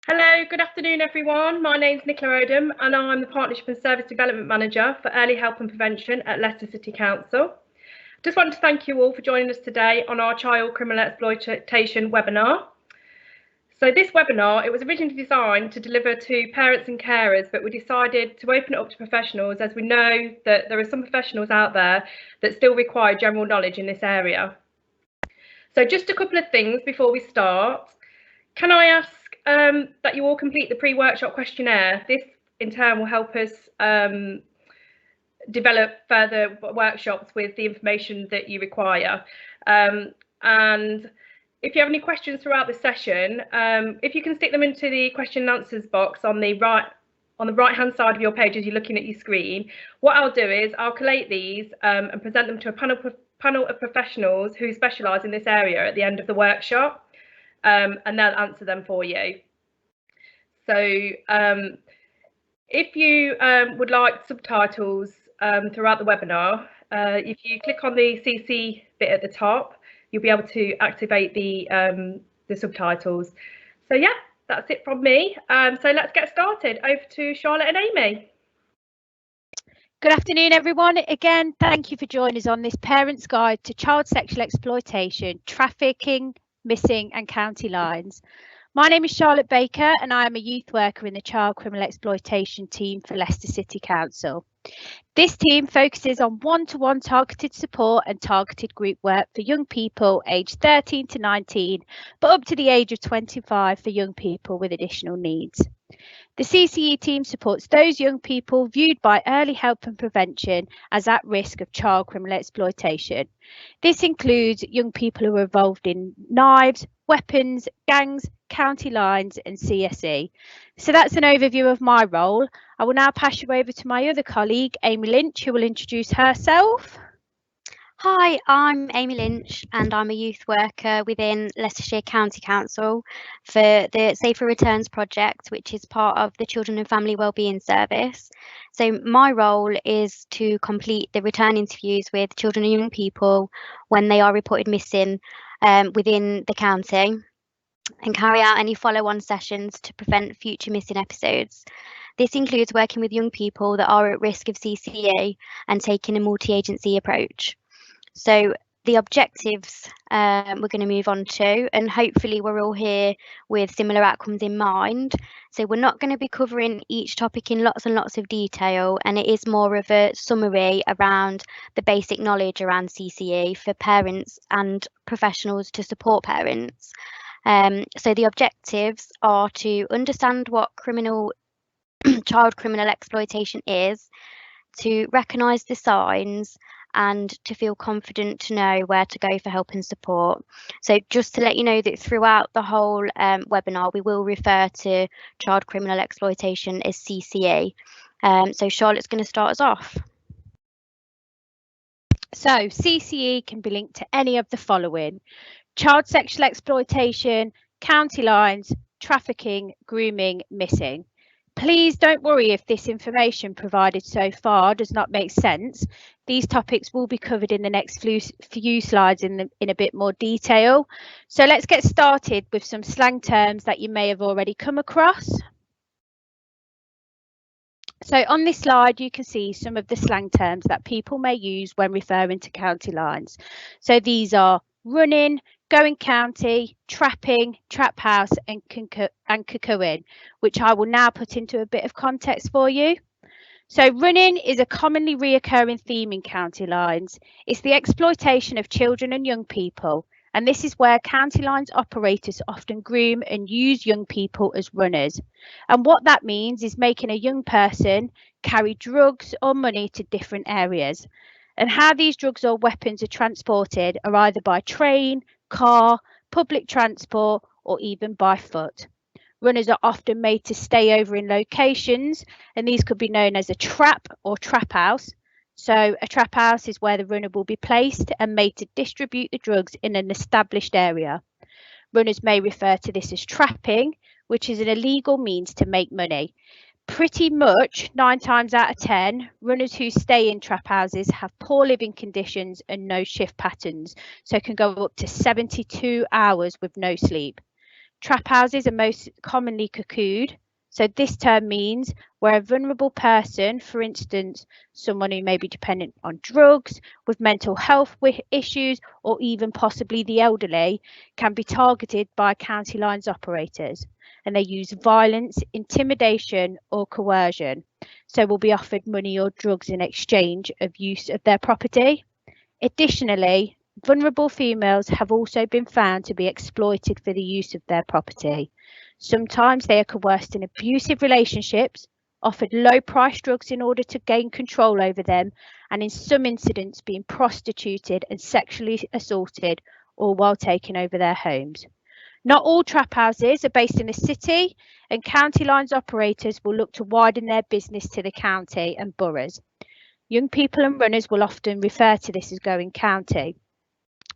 Hello, good afternoon everyone. My name's Nicola Odom and I'm the Partnership and Service Development Manager for Early Help and Prevention at Leicester City Council. Just want to thank you all for joining us today on our Child Criminal Exploitation webinar. So this webinar, it was originally designed to deliver to parents and carers, but we decided to open it up to professionals as we know that there are some professionals out there that still require general knowledge in this area. So just a couple of things before we start. Can I ask that you all complete the pre-workshop questionnaire? This in turn will help us develop further workshops with the information that you require. And if you have any questions throughout the session, if you can stick them into the question and answers box on the right hand side of your page as you're looking at your screen, what I'll do is I'll collate these and present them to a panel of professionals who specialise in this area at the end of the workshop. And they'll answer them for you. So if you would like subtitles throughout the webinar, if you click on the CC bit at the top, you'll be able to activate the subtitles. So yeah, that's it from me. So let's get started. Over to Charlotte and Amy. Good afternoon, everyone. Again, thank you for joining us on this Parent's Guide to Child Sexual Exploitation, Trafficking, Missing and County Lines. My name is Charlotte Baker and I am a youth worker in the Child Criminal Exploitation team for Leicester City Council. This team focuses on one-to-one targeted support and targeted group work for young people aged 13 to 19, but up to the age of 25 for young people with additional needs. The CCE team supports those young people viewed by early help and prevention as at risk of child criminal exploitation. This includes young people who are involved in knives, weapons, gangs, county lines and CSE. So that's an overview of my role. I will now pass you over to my other colleague, Amy Lynch, who will introduce herself. Hi, I'm Amy Lynch and I'm a youth worker within Leicestershire County Council for the Safer Returns project, which is part of the Children and Family Wellbeing Service. So my role is to complete the return interviews with children and young people when they are reported missing within the county and carry out any follow-on sessions to prevent future missing episodes. This includes working with young people that are at risk of CCE and taking a multi-agency approach. So the objectives we're going to move on to, and hopefully we're all here with similar outcomes in mind. So we're not going to be covering each topic in lots and lots of detail, and it is more of a summary around the basic knowledge around CCE for parents and professionals to support parents. So the objectives are to understand what child criminal exploitation is, to recognise the signs, and to feel confident to know where to go for help and support. So just to let you know that throughout the whole webinar, we will refer to child criminal exploitation as CCE. So Charlotte's going to start us off. So CCE can be linked to any of the following: child sexual exploitation, county lines, trafficking, grooming, missing. Please don't worry if this information provided so far does not make sense. These topics will be covered in the next few slides in a bit more detail. So let's get started with some slang terms that you may have already come across. So on this slide, you can see some of the slang terms that people may use when referring to county lines. So these are running, going county, trapping, trap house and cuckooing, which I will now put into a bit of context for you. So running is a commonly reoccurring theme in county lines. It's the exploitation of children and young people, and this is where county lines operators often groom and use young people as runners. And what that means is making a young person carry drugs or money to different areas. And how these drugs or weapons are transported are either by train, car, public transport, or even by foot. Runners are often made to stay over in locations, and these could be known as a trap or trap house. So a trap house is where the runner will be placed and made to distribute the drugs in an established area. Runners may refer to this as trapping, which is an illegal means to make money. Pretty much 9 times out of 10, runners who stay in trap houses have poor living conditions and no shift patterns, so can go up to 72 hours with no sleep. Trap houses are most commonly cocooned. So this term means where a vulnerable person, for instance, someone who may be dependent on drugs, with mental health issues, or even possibly the elderly, can be targeted by county lines operators. And they use violence, intimidation, or coercion. So will be offered money or drugs in exchange of use of their property. Additionally, vulnerable females have also been found to be exploited for the use of their property. Sometimes they are coerced in abusive relationships, offered low-priced drugs in order to gain control over them, and in some incidents being prostituted and sexually assaulted, all while taking over their homes. Not all trap houses are based in a city, and county lines operators will look to widen their business to the county and boroughs. Young people and runners will often refer to this as going county.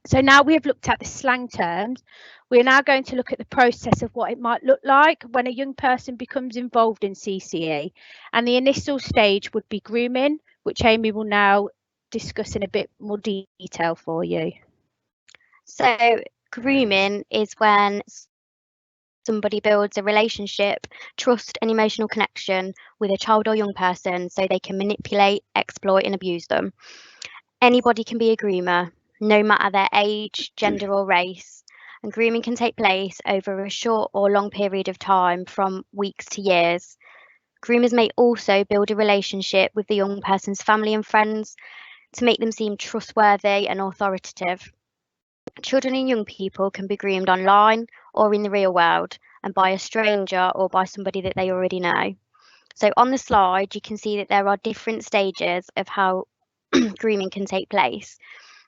So now we have looked at the slang terms, we are now going to look at the process of what it might look like when a young person becomes involved in CCE. And the initial stage would be grooming, which Amy will now discuss in a bit more detail for you. So grooming is when somebody builds a relationship, trust and emotional connection with a child or young person so they can manipulate, exploit and abuse them. Anybody can be a groomer, no matter their age, gender or race, and grooming can take place over a short or long period of time from weeks to years. Groomers may also build a relationship with the young person's family and friends to make them seem trustworthy and authoritative. Children and young people can be groomed online or in the real world and by a stranger or by somebody that they already know. So on the slide, you can see that there are different stages of how grooming can take place.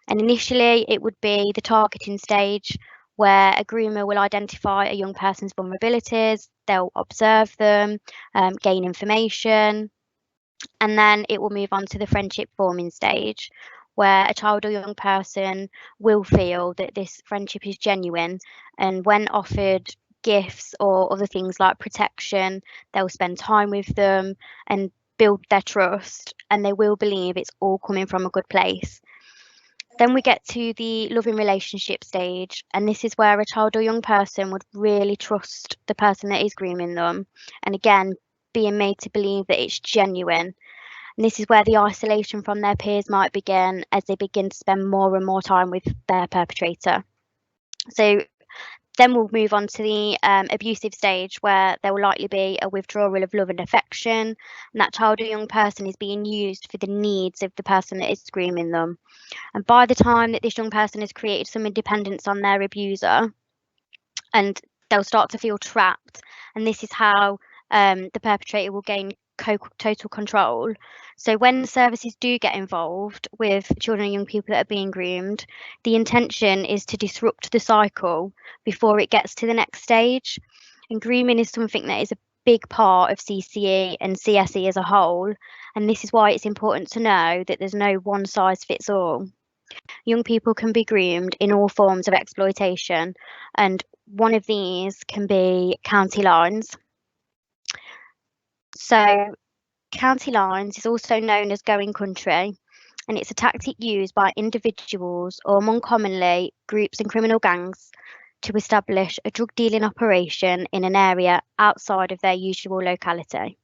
And initially, it would be the targeting stage where a groomer will identify a young person's vulnerabilities, they'll observe them, gain information, and then it will move on to the friendship forming stage where a child or young person will feel that this friendship is genuine, and when offered gifts or other things like protection, they'll spend time with them and build their trust, and they will believe it's all coming from a good place. Then we get to the loving relationship stage, and this is where a child or young person would really trust the person that is grooming them, and again being made to believe that it's genuine. And this is where the isolation from their peers might begin as they begin to spend more and more time with their perpetrator. So then we'll move on to the abusive stage where there will likely be a withdrawal of love and affection, and that child or young person is being used for the needs of the person that is grooming them. And by the time that this young person has created some independence on their abuser, and they'll start to feel trapped, and this is how the perpetrator will gain total control. So when services do get involved with children and young people that are being groomed, the intention is to disrupt the cycle before it gets to the next stage. And grooming is something that is a big part of CCE and CSE as a whole, and this is why it's important to know that there's no one size fits all. Young people can be groomed in all forms of exploitation, and one of these can be county lines. So county lines is also known as going country, and it's a tactic used by individuals or more commonly groups and criminal gangs to establish a drug dealing operation in an area outside of their usual locality.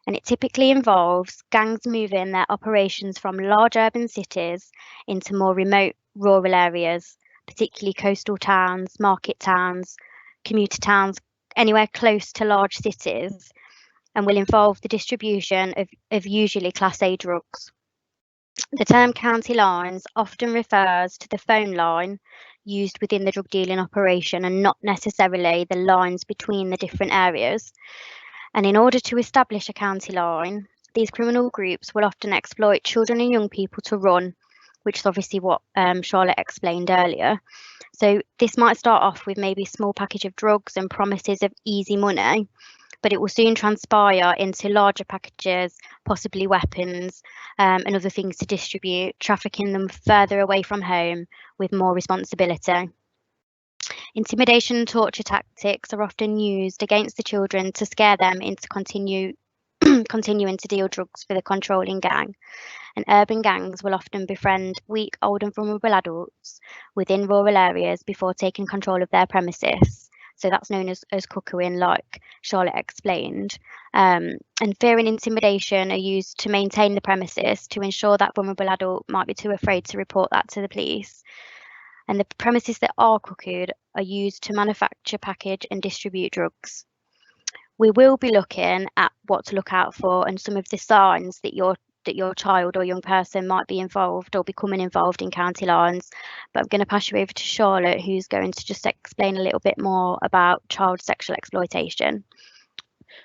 And it typically involves gangs moving their operations from large urban cities into more remote rural areas, particularly coastal towns, market towns, commuter towns, anywhere close to large cities, and will involve the distribution of usually Class A drugs. The term county lines often refers to the phone line used within the drug dealing operation and not necessarily the lines between the different areas. And in order to establish a county line, these criminal groups will often exploit children and young people to run, which is obviously what Charlotte explained earlier. So this might start off with maybe a small package of drugs and promises of easy money, but it will soon transpire into larger packages, possibly weapons and other things to distribute, trafficking them further away from home with more responsibility. Intimidation and torture tactics are often used against the children to scare them into continuing to deal drugs for the controlling gang. And urban gangs will often befriend weak, old and vulnerable adults within rural areas before taking control of their premises So that's known as cuckooing, like Charlotte explained. And fear and intimidation are used to maintain the premises to ensure that vulnerable adult might be too afraid to report that to the police. And the premises that are cuckooed are used to manufacture, package and distribute drugs. We will be looking at what to look out for and some of the signs that your child or young person might be involved or becoming involved in county lines. But I'm going to pass you over to Charlotte, who's going to just explain a little bit more about child sexual exploitation.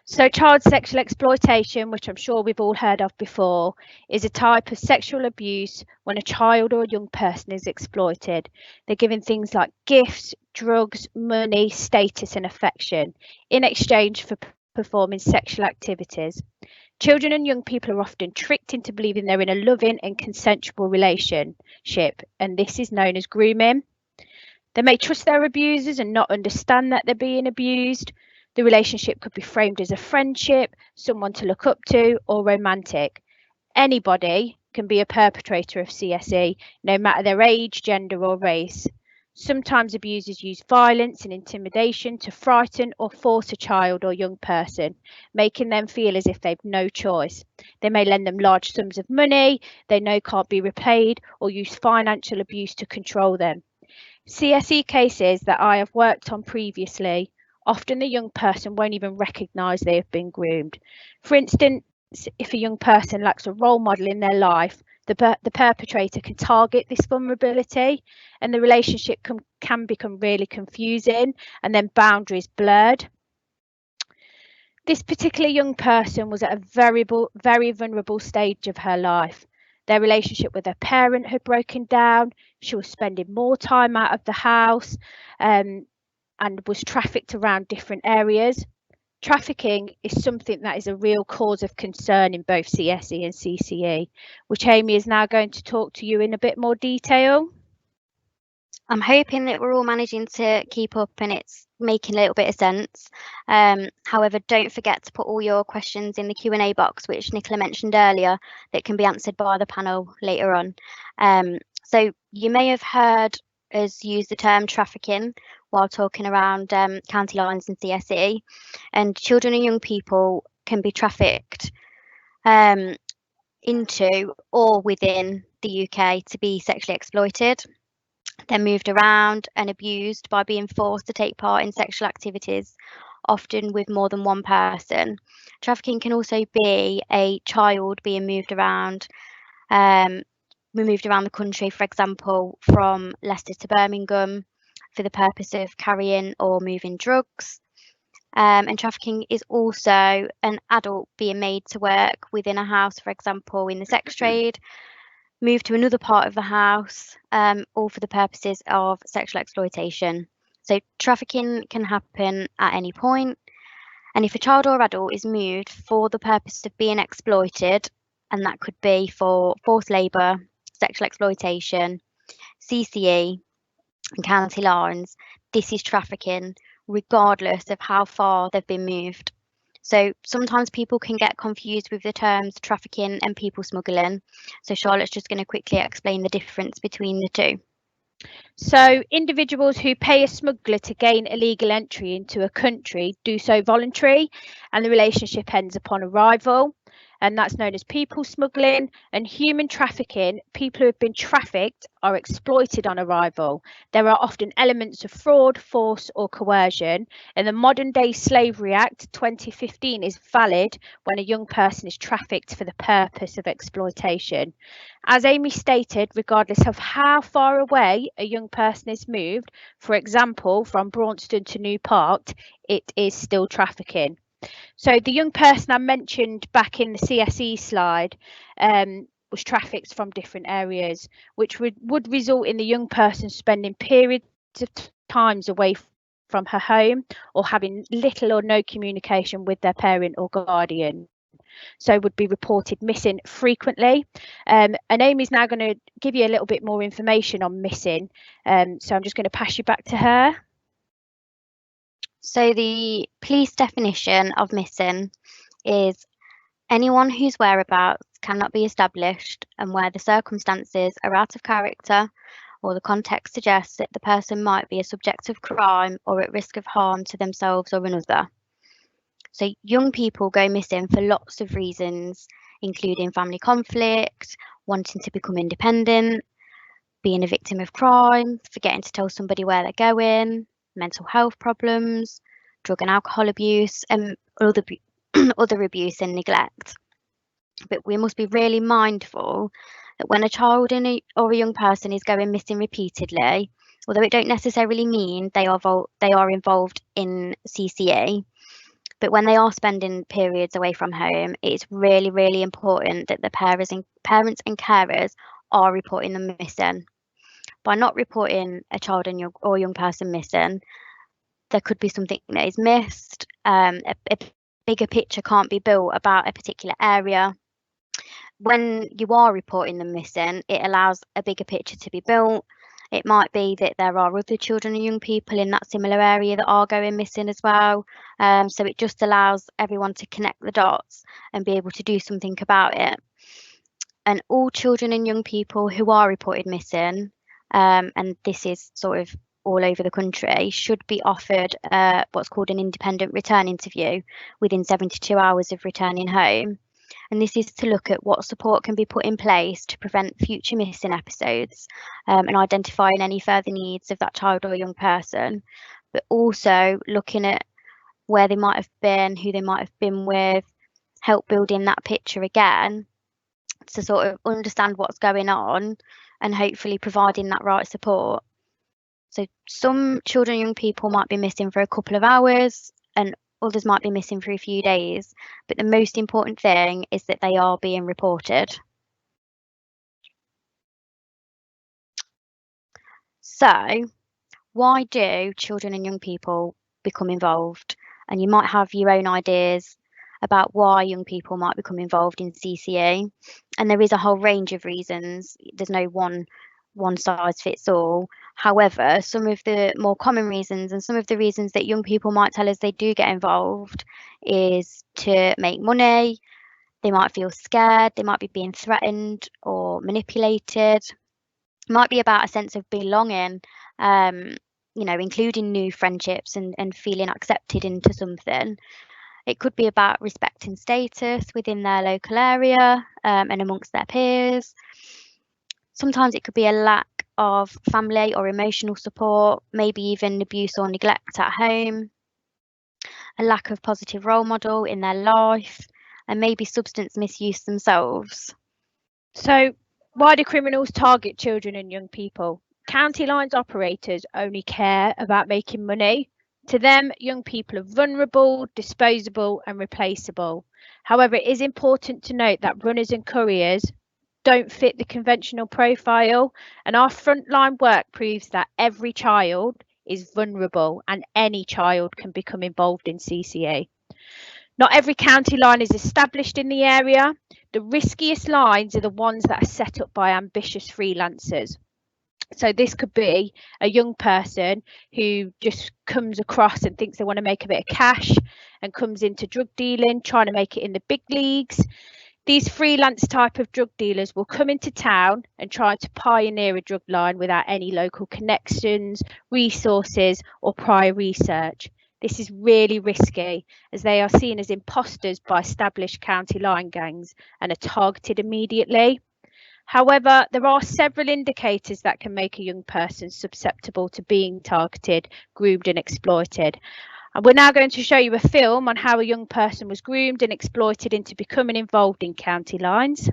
So child sexual exploitation, which I'm sure we've all heard of before, is a type of sexual abuse when a child or a young person is exploited. They're given things like gifts, drugs, money, status and affection in exchange for performing sexual activities. Children and young people are often tricked into believing they're in a loving and consensual relationship, and this is known as grooming. They may trust their abusers and not understand that they're being abused. The relationship could be framed as a friendship, someone to look up to, or romantic. Anybody can be a perpetrator of CSE, no matter their age, gender, or race. Sometimes abusers use violence and intimidation to frighten or force a child or young person, making them feel as if they've no choice. They may lend them large sums of money they know can't be repaid, or use financial abuse to control them. CSE cases that I have worked on previously, often the young person won't even recognise they have been groomed. For instance, if a young person lacks a role model in their life, the perpetrator can target this vulnerability, and the relationship can become really confusing and then boundaries blurred. This particular young person was at a very vulnerable stage of her life. Their relationship with her parent had broken down. She was spending more time out of the house and was trafficked around different areas. Trafficking is something that is a real cause of concern in both CSE and CCE, which Amy is now going to talk to you in a bit more detail. I'm hoping that we're all managing to keep up and it's making a little bit of sense. However, don't forget to put all your questions in the Q&A box, which Nicola mentioned earlier, that can be answered by the panel later on. So you may have heard us use the term trafficking while talking around county lines and CSE, and children and young people can be trafficked into or within the UK to be sexually exploited. They're moved around and abused by being forced to take part in sexual activities, often with more than one person. Trafficking can also be a child being moved around the country, for example, from Leicester to Birmingham for the purpose of carrying or moving drugs. And trafficking is also an adult being made to work within a house, for example, in the sex trade, moved to another part of the house, all for the purposes of sexual exploitation. So trafficking can happen at any point. And if a child or adult is moved for the purpose of being exploited, and that could be for forced labour, sexual exploitation, CCE and county lines, this is trafficking, regardless of how far they've been moved. So sometimes people can get confused with the terms trafficking and people smuggling. So Charlotte's just going to quickly explain the difference between the two. So individuals who pay a smuggler to gain illegal entry into a country do so voluntarily, and the relationship ends upon arrival. And that's known as people smuggling. And human trafficking, people who have been trafficked are exploited on arrival. There are often elements of fraud, force or coercion. And the Modern Day Slavery Act 2015 is valid when a young person is trafficked for the purpose of exploitation. As Amy stated, regardless of how far away a young person is moved, for example, from Braunston to New Park, it is still trafficking. So the young person I mentioned back in the CSE slide was trafficked from different areas, which would result in the young person spending periods of times away from her home or having little or no communication with their parent or guardian. So would be reported missing frequently. And Amy's now going to give you a little bit more information on missing. So I'm just going to pass you back to her. So the police definition of missing is anyone whose whereabouts cannot be established and where the circumstances are out of character or the context suggests that the person might be a subject of crime or at risk of harm to themselves or another. So young people go missing for lots of reasons, including family conflict, wanting to become independent, being a victim of crime, forgetting to tell somebody where they're going, mental health problems, drug and alcohol abuse, and other abuse and neglect. But we must be really mindful that when a child or a young person is going missing repeatedly, although it don't necessarily mean they are involved in CCE, but when they are spending periods away from home, it's really, really important that the parents and carers are reporting them missing. By not reporting a child or young person missing, there could be something that is missed. A bigger picture can't be built about a particular area. When you are reporting them missing, it allows a bigger picture to be built. It might be that there are other children and young people in that similar area that are going missing as well. So it just allows everyone to connect the dots and be able to do something about it. And all children and young people who are reported missing, and this is sort of all over the country, should be offered what's called an independent return interview within 72 hours of returning home. And this is to look at what support can be put in place to prevent future missing episodes, and identifying any further needs of that child or young person, but also looking at where they might have been, who they might have been with, help building that picture again to sort of understand what's going on and hopefully providing that right support. So some children and young people might be missing for a couple of hours and others might be missing for a few days, but the most important thing is that they are being reported. So why do children and young people become involved? And you might have your own ideas about why young people might become involved in CCE, and there is a whole range of reasons. There's no one size fits all. However, some of the more common reasons and some of the reasons that young people might tell us they do get involved is to make money. They might feel scared, they might be being threatened or manipulated. It might be about a sense of belonging, including new friendships and feeling accepted into something. It could be about respect and status within their local area and amongst their peers. Sometimes it could be a lack of family or emotional support, maybe even abuse or neglect at home, a lack of positive role model in their life, and maybe substance misuse themselves. So why do criminals target children and young people? County lines operators only care about making money. To them, young people are vulnerable, disposable and replaceable. However, it is important to note that runners and couriers don't fit the conventional profile, and our frontline work proves that every child is vulnerable and any child can become involved in CCE. Not every county line is established in the area. The riskiest lines are the ones that are set up by ambitious freelancers. So this could be a young person who just comes across and thinks they want to make a bit of cash and comes into drug dealing, trying to make it in the big leagues. These freelance type of drug dealers will come into town and try to pioneer a drug line without any local connections, resources or prior research. This is really risky as they are seen as imposters by established county line gangs and are targeted immediately. However, there are several indicators that can make a young person susceptible to being targeted, groomed and exploited. And we're now going to show you a film on how a young person was groomed and exploited into becoming involved in county lines.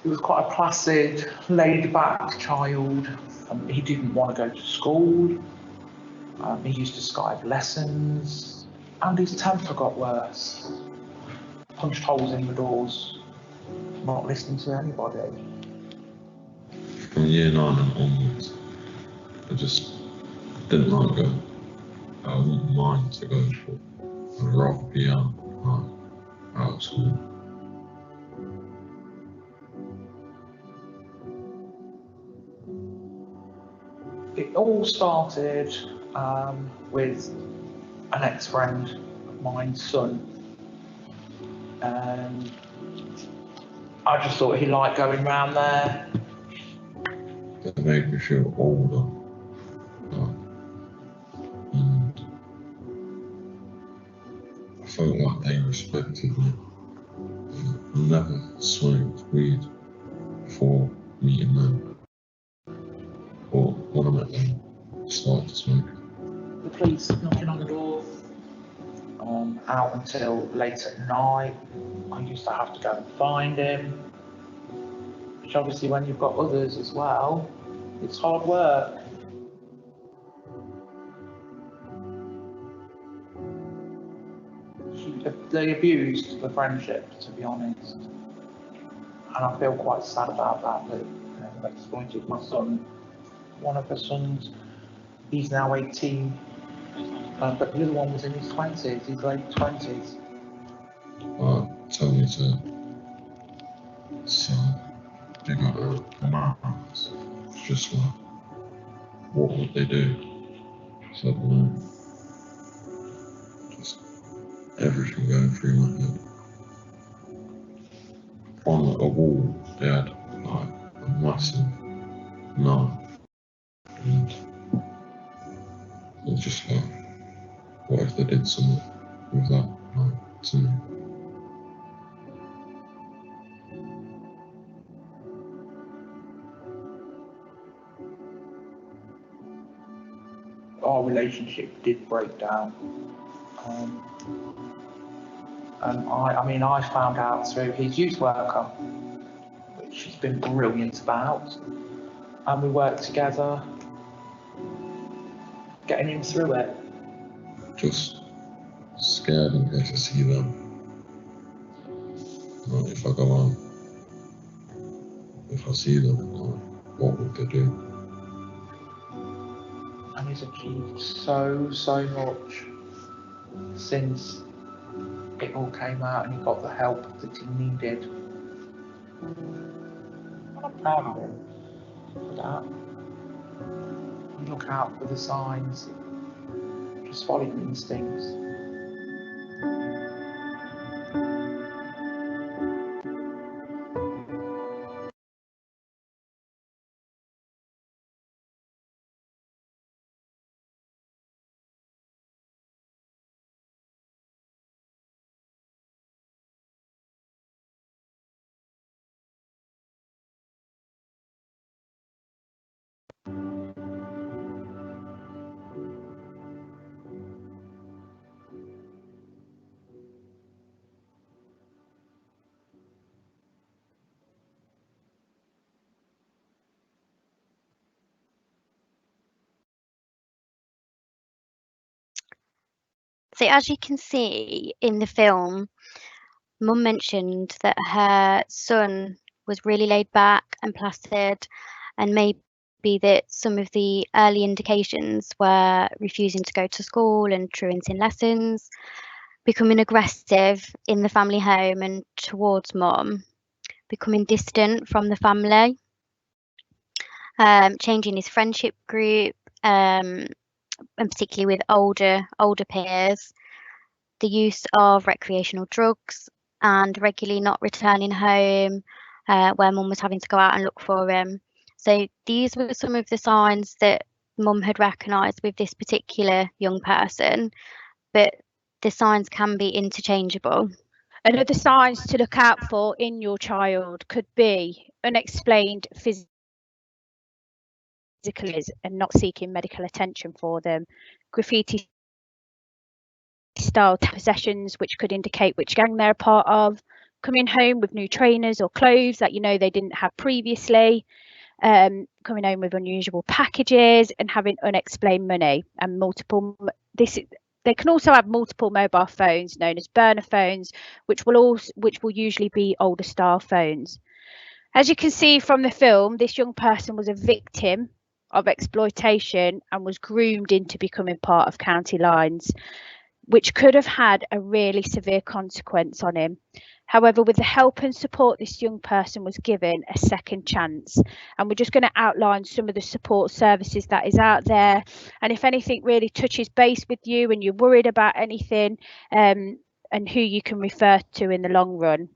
He was quite a placid, laid-back child. He didn't want to go to school. He used to skive lessons, and his temper got worse. Punched holes in the doors, not listening to anybody. From year 9 and onwards, I just didn't like to go. I wouldn't mind to go for. I'd rather be out of school. It all started with an ex-friend of mine's son. I just thought he liked going round there. That made me feel older. And I felt like they respected me. I never smoked weed before meeting them. Or when I met them, I started smoking. The police knocking on the door, out until late at night. I used to have to go and find him. Which obviously when you've got others as well, it's hard work. They abused the friendship, to be honest. And I feel quite sad about that, they exploited my son. One of the sons, he's now 18, but the other one was in his 20s, his late 20s. Tell me to dig up a mouse. It's just like, what would they do? So I don't know. Just everything going through my head. On a wall, they had like a massive knife. And it's just like, what if they did something with that knife to me? Our relationship did break down. And I found out through his youth worker, which he's been brilliant about. And we worked together, getting him through it. Just scared in case I see them. Like if I go out, if I see them, like, what would they do? And he's achieved so much since it all came out and he got the help that he needed. And I'm proud of him for that. You look out for the signs, just follow your instincts. So as you can see in the film, Mum mentioned that her son was really laid back and placid, and maybe that some of the early indications were refusing to go to school and truanting lessons, becoming aggressive in the family home and towards Mum, becoming distant from the family, changing his friendship group, and particularly with older peers, the use of recreational drugs, and regularly not returning home, where Mum was having to go out and look for him. So these were some of the signs that Mum had recognised with this particular young person, but the signs can be interchangeable. Another signs to look out for in your child could be unexplained physical and not seeking medical attention for them, graffiti style possessions which could indicate which gang they're a part of, coming home with new trainers or clothes that you know they didn't have previously, coming home with unusual packages, and having unexplained money and multiple. They can also have multiple mobile phones known as burner phones, which will usually be older style phones. As you can see from the film, this young person was a victim of exploitation and was groomed into becoming part of County Lines. which could have had a really severe consequence on him. However, with the help and support, this young person was given a second chance. And we're just going to outline some of the support services that is out there. And if anything really touches base with you and you're worried about anything, and who you can refer to in the long run.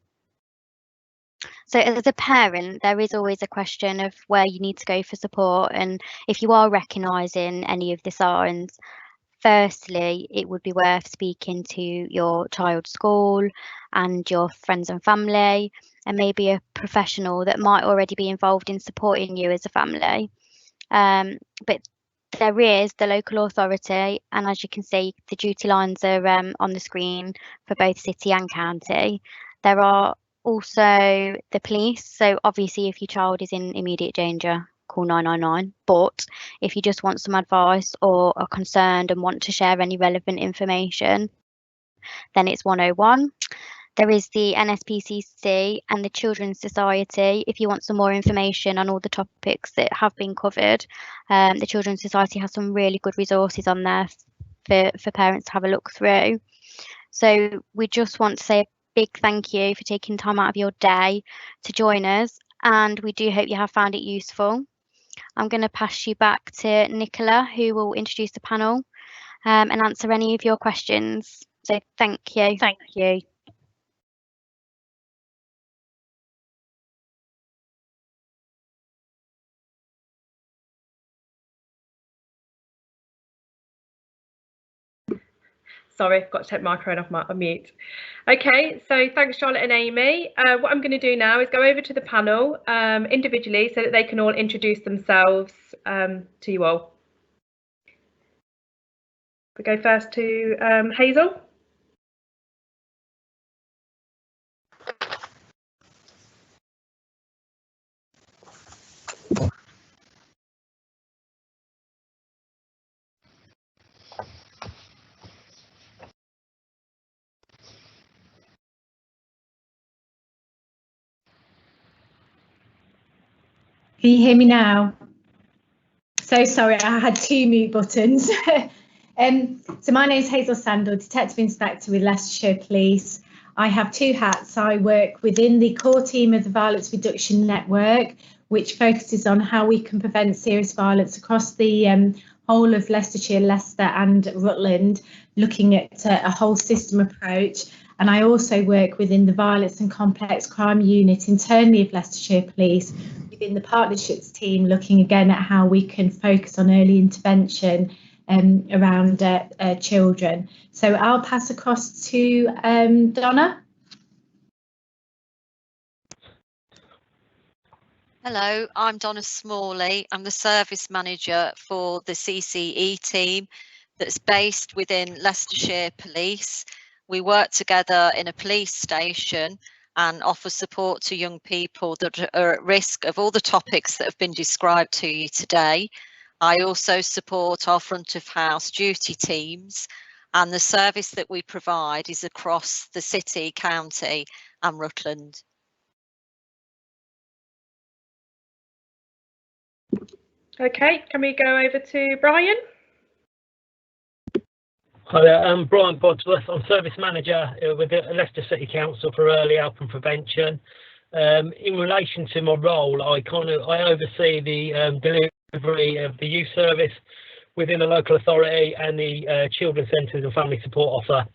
So as a parent, there is always a question of where you need to go for support. And if you are recognising any of the signs, firstly, it would be worth speaking to your child's school and your friends and family, and maybe a professional that might already be involved in supporting you as a family. But there is the local authority, and as you can see, the duty lines are on the screen for both city and county. There are also the police, so obviously if your child is in immediate danger, call 999, but if you just want some advice or are concerned and want to share any relevant information, then it's 101. There is the NSPCC and the Children's Society. If you want some more information on all the topics that have been covered, the Children's Society has some really good resources on there for parents to have a look through. So we just want to say a big thank you for taking time out of your day to join us, and we do hope you have found it useful. I'm going to pass you back to Nicola, who will introduce the panel and answer any of your questions. So thank you. Thank you. Sorry, I've got to take my microphone off mute. Okay, so thanks Charlotte and Amy. What I'm going to do now is go over to the panel individually so that they can all introduce themselves to you all. We go first to Hazel. Can you hear me now? So sorry, I had two mute buttons. So my name is Hazel Sandel, Detective Inspector with Leicestershire Police. I have two hats. I work within the core team of the Violence Reduction Network, which focuses on how we can prevent serious violence across the whole of Leicestershire, Leicester and Rutland, looking at a whole system approach. And I also work within the Violence and Complex Crime Unit internally of Leicestershire Police, within the partnerships team, looking again at how we can focus on early intervention around children. So I'll pass across to Donna. Hello, I'm Donna Smalley. I'm the service manager for the CCE team that's based within Leicestershire Police. We work together in a police station and offer support to young people that are at risk of all the topics that have been described to you today. I also support our front of house duty teams, and the service that we provide is across the city, county and Rutland. Okay, can we go over to Brian? Hi there, I'm Brian Bodsworth. I'm Service Manager with the Leicester City Council for Early Help and Prevention. In relation to my role, I oversee the delivery of the youth service within the local authority and the children's centres and family support offer.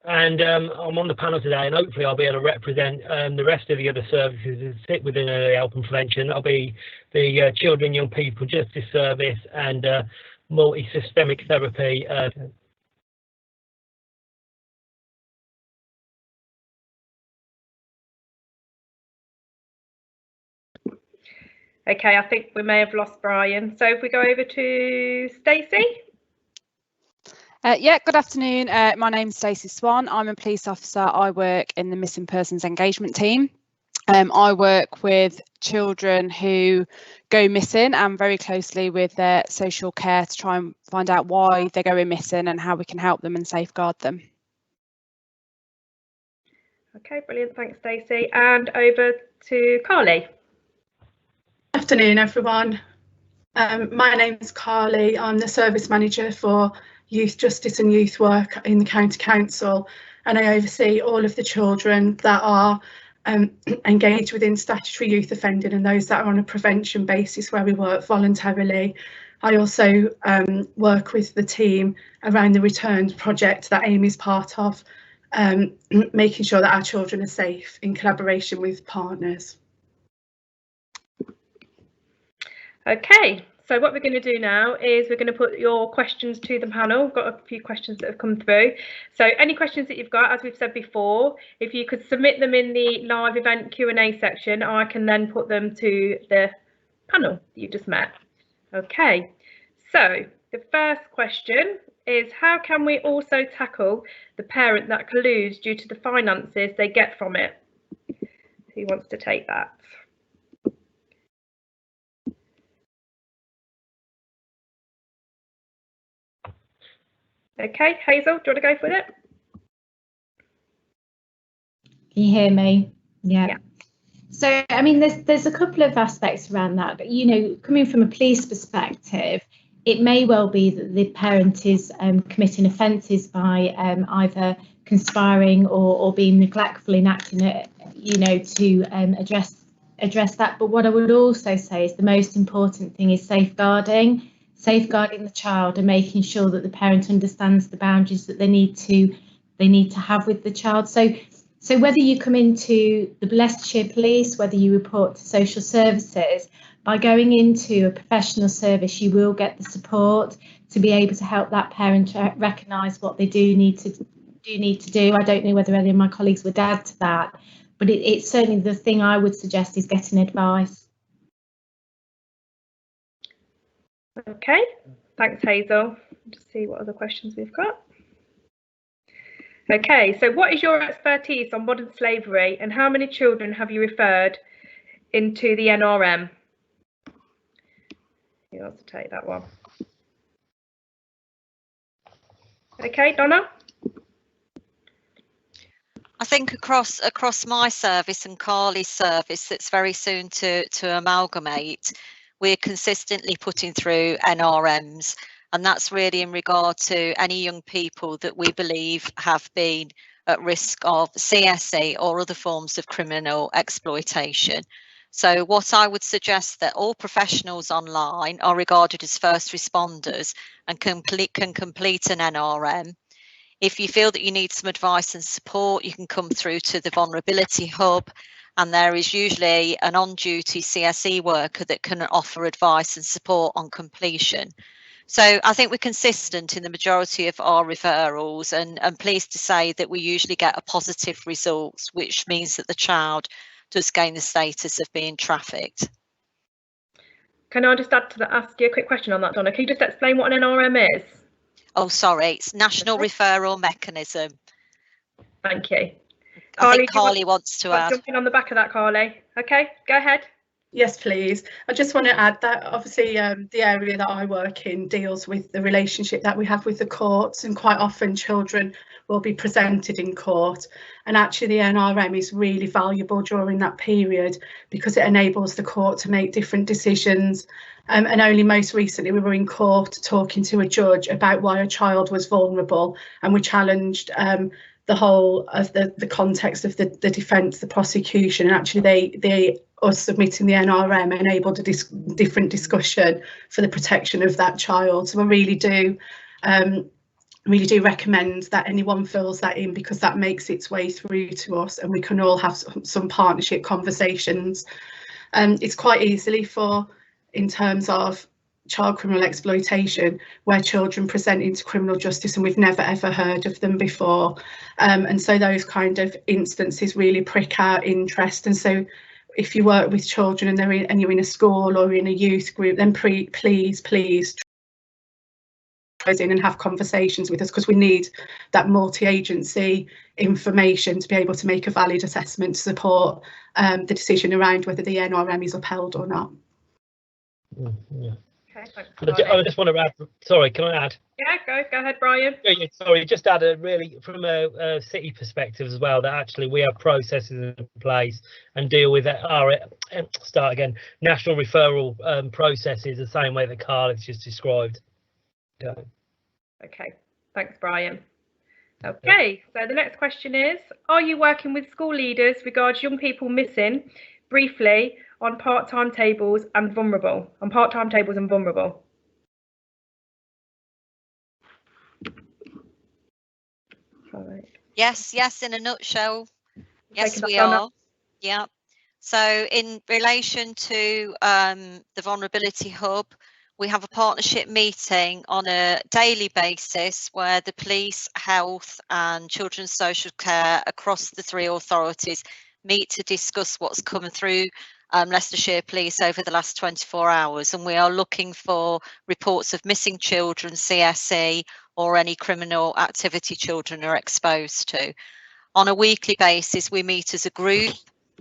And I'm on the panel today, and hopefully I'll be able to represent the rest of the other services that sit within early help and prevention. That'll be the Children, Young People Justice Service and multi-systemic therapy. Okay, I think we may have lost Brian. So if we go over to Stacey. Yeah, good afternoon. My name's Stacey Swan. I'm a police officer. I work in the missing persons engagement team. I work with children who go missing and very closely with their social care to try and find out why they're going missing and how we can help them and safeguard them. Okay, brilliant. Thanks, Stacey. And over to Carly. Afternoon, everyone. My name is Carly. I'm the service manager for youth justice and youth work in the county council, and I oversee all of the children that are engaged within statutory youth offending and those that are on a prevention basis where we work voluntarily. I also work with the team around the Returns project that Amy's part of, making sure that our children are safe in collaboration with partners. Okay, so what we're going to do now is we're going to put your questions to the panel. We've got a few questions that have come through. So any questions that you've got, as we've said before, if you could submit them in the live event Q&A section, I can then put them to the panel that you just met. Okay, so the first question is, how can we also tackle the parent that colludes due to the finances they get from it? Who wants to take that? Okay, Hazel, do you want to go for it? Can you hear me? Yeah. So, I mean, there's a couple of aspects around that, but, you know, coming from a police perspective, it may well be that the parent is committing offences by either conspiring or being neglectful in acting, you know, to address that. But what I would also say is the most important thing is safeguarding the child and making sure that the parent understands the boundaries that they need to have with the child. So whether you come into the Leicestershire Police, whether you report to social services, by going into a professional service, you will get the support to be able to help that parent recognise what they do need to do. I don't know whether any of my colleagues would add to that, but it's certainly the thing I would suggest is getting advice. Okay, thanks, Hazel. Just see what other questions we've got. Okay, so what is your expertise on modern slavery and how many children have you referred into the NRM? Who wants to take that one? Okay, Donna? I think across my service and Carly's service that's very soon to amalgamate, we're consistently putting through NRMs, and that's really in regard to any young people that we believe have been at risk of CSE or other forms of criminal exploitation. So what I would suggest that all professionals online are regarded as first responders and can complete an NRM. If you feel that you need some advice and support, you can come through to the Vulnerability Hub, and there is usually an on-duty CSE worker that can offer advice and support on completion. So I think we're consistent in the majority of our referrals, and I'm pleased to say that we usually get a positive result, which means that the child does gain the status of being trafficked. Can I just ask you a quick question on that, Donna? Can you just explain what an NRM is? Oh, sorry, it's National Referral Mechanism. Thank you. I think Carly wants to add. Jumping on the back of that, Carly. Okay, go ahead. Yes, please. I just want to add that obviously the area that I work in deals with the relationship that we have with the courts, and quite often children will be presented in court, and actually the NRM is really valuable during that period because it enables the court to make different decisions. And only most recently we were in court talking to a judge about why a child was vulnerable, and we challenged the whole of the context of the defence, the prosecution, and actually they us submitting the NRM enabled a different discussion for the protection of that child. So I really do recommend that anyone fills that in, because that makes its way through to us and we can all have some partnership conversations. It's quite easily in terms of child criminal exploitation, where children present into criminal justice and we've never ever heard of them before, and so those kind of instances really prick our interest. And so if you work with children and you're in a school or in a youth group, then please in and have conversations with us, because we need that multi-agency information to be able to make a valid assessment to support the decision around whether the NRM is upheld or not. Yeah. Okay, thanks, I just want to add, sorry, can I add? Yeah, go ahead, Brian. Yeah, sorry, just add from a city perspective as well, that actually we have processes in place and deal with our national referral processes the same way that Carl has just described. Okay. Okay, thanks, Brian. Okay, so the next question is, are you working with school leaders regards young people missing briefly on part-time tables and vulnerable? Yes, in a nutshell. Yes, we are. Yeah. So in relation to the Vulnerability Hub, we have a partnership meeting on a daily basis where the police, health and children's social care across the 3 authorities meet to discuss what's come through Leicestershire Police over the last 24 hours. And we are looking for reports of missing children, CSE, or any criminal activity children are exposed to. On a weekly basis, we meet as a group.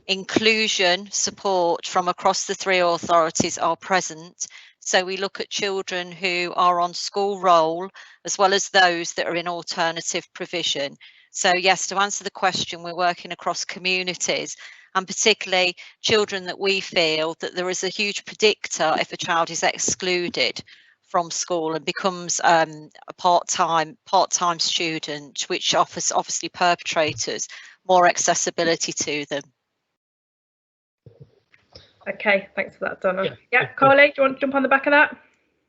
Inclusion support from across the 3 authorities are present. So we look at children who are on school roll, as well as those that are in alternative provision. So yes, to answer the question, we're working across communities, and particularly children that we feel that there is a huge predictor if a child is excluded from school and becomes a part-time student, which offers obviously perpetrators more accessibility to them. Okay, thanks for that, Donna. Yeah, Carly, do you want to jump on the back of that?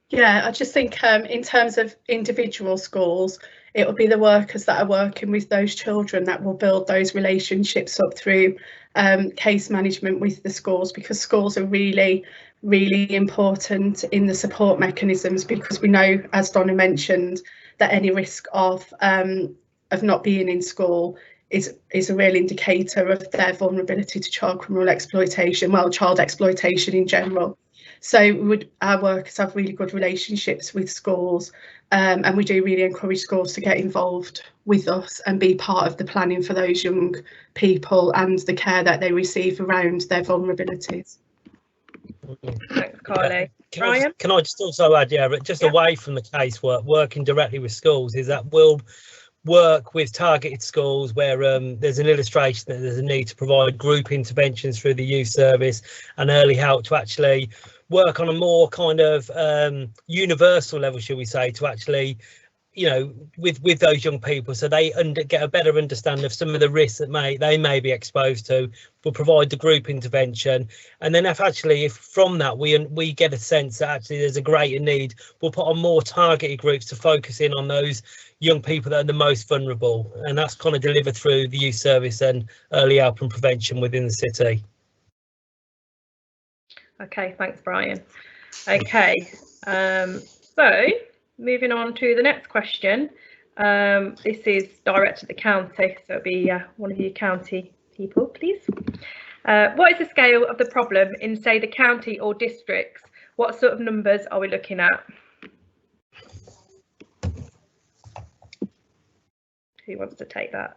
Yeah, I just think in terms of individual schools, it will be the workers that are working with those children that will build those relationships up through case management with the schools, because schools are really important in the support mechanisms, because we know, as Donna mentioned, that any risk of not being in school is a real indicator of their vulnerability to child criminal exploitation, well, child exploitation in general. So our workers have really good relationships with schools, and we do really encourage schools to get involved with us and be part of the planning for those young people and the care that they receive around their vulnerabilities. Thanks, Carly. Yeah. Can I just also add, away from the casework, working directly with schools, is that we'll work with targeted schools where there's an illustration that there's a need to provide group interventions through the youth service and early help to actually work on a more kind of universal level, shall we say, to actually, with those young people, so they get a better understanding of some of the risks that they may be exposed to. We'll provide the group intervention, and then if from that we get a sense that actually there's a greater need, we'll put on more targeted groups to focus in on those young people that are the most vulnerable, and that's kind of delivered through the youth service and early help and prevention within the city. Okay, thanks, Brian. Okay, so moving on to the next question. This is direct to the county, so it'll be one of you county people, please. What is the scale of the problem in, say, the county or districts? What sort of numbers are we looking at? Who wants to take that?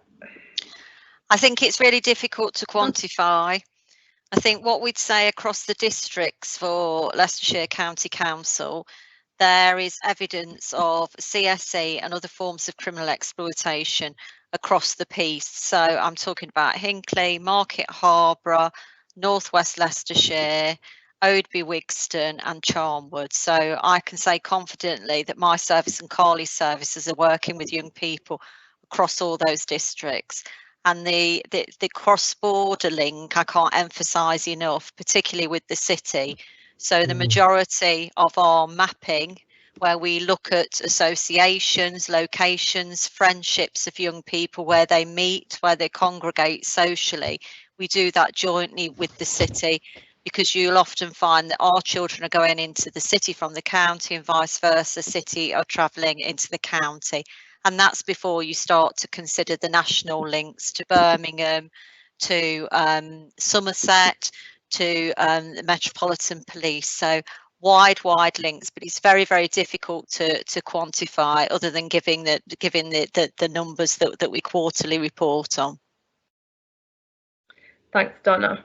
I think it's really difficult to quantify. I think what we'd say across the districts for Leicestershire County Council, there is evidence of CSE and other forms of criminal exploitation across the piece. So I'm talking about Hinckley, Market Harborough, North West Leicestershire, Oadby, Wigston and Charnwood. So I can say confidently that my service and Carly's services are working with young people across all those districts. And the cross-border link, I can't emphasise enough, particularly with the city. So the majority of our mapping, where we look at associations, locations, friendships of young people, where they meet, where they congregate socially, we do that jointly with the city, because you'll often find that our children are going into the city from the county and vice versa, city are travelling into the county. And that's before you start to consider the national links to Birmingham, to Somerset, to the Metropolitan Police. So wide links, but it's very difficult to quantify, other than giving the numbers that we quarterly report on. Thanks, Donna.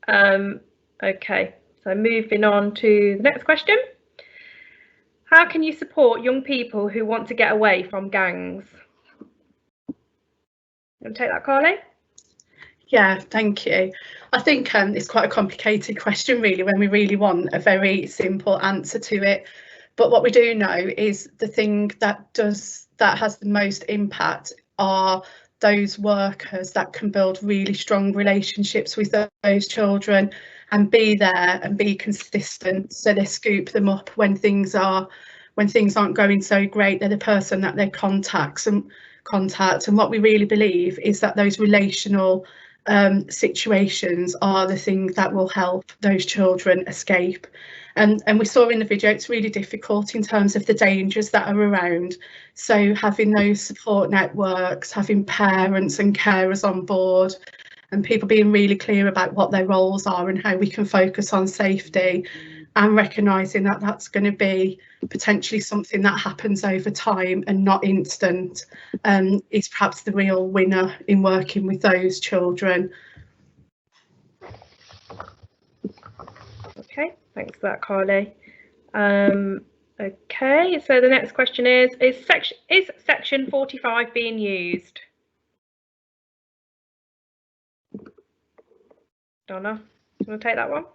Okay, so moving on to the next question. How can you support young people who want to get away from gangs? You want to take that, Carly? Yeah, thank you. I think it's quite a complicated question, really, when we really want a very simple answer to it. But what we do know is the thing that has the most impact are those workers that can build really strong relationships with those children and be there and be consistent, so they scoop them up when things aren't going so great. They're the person that they contact. And what we really believe is that those relational situations are the things that will help those children escape. And we saw in the video it's really difficult in terms of the dangers that are around. So having those support networks, having parents and carers on board, and people being really clear about what their roles are and how we can focus on safety, and recognising that that's going to be potentially something that happens over time and not instant, is perhaps the real winner in working with those children. Okay, thanks for that, Carly. Okay, so the next question is section 45 being used? Donna, do you want to take that one?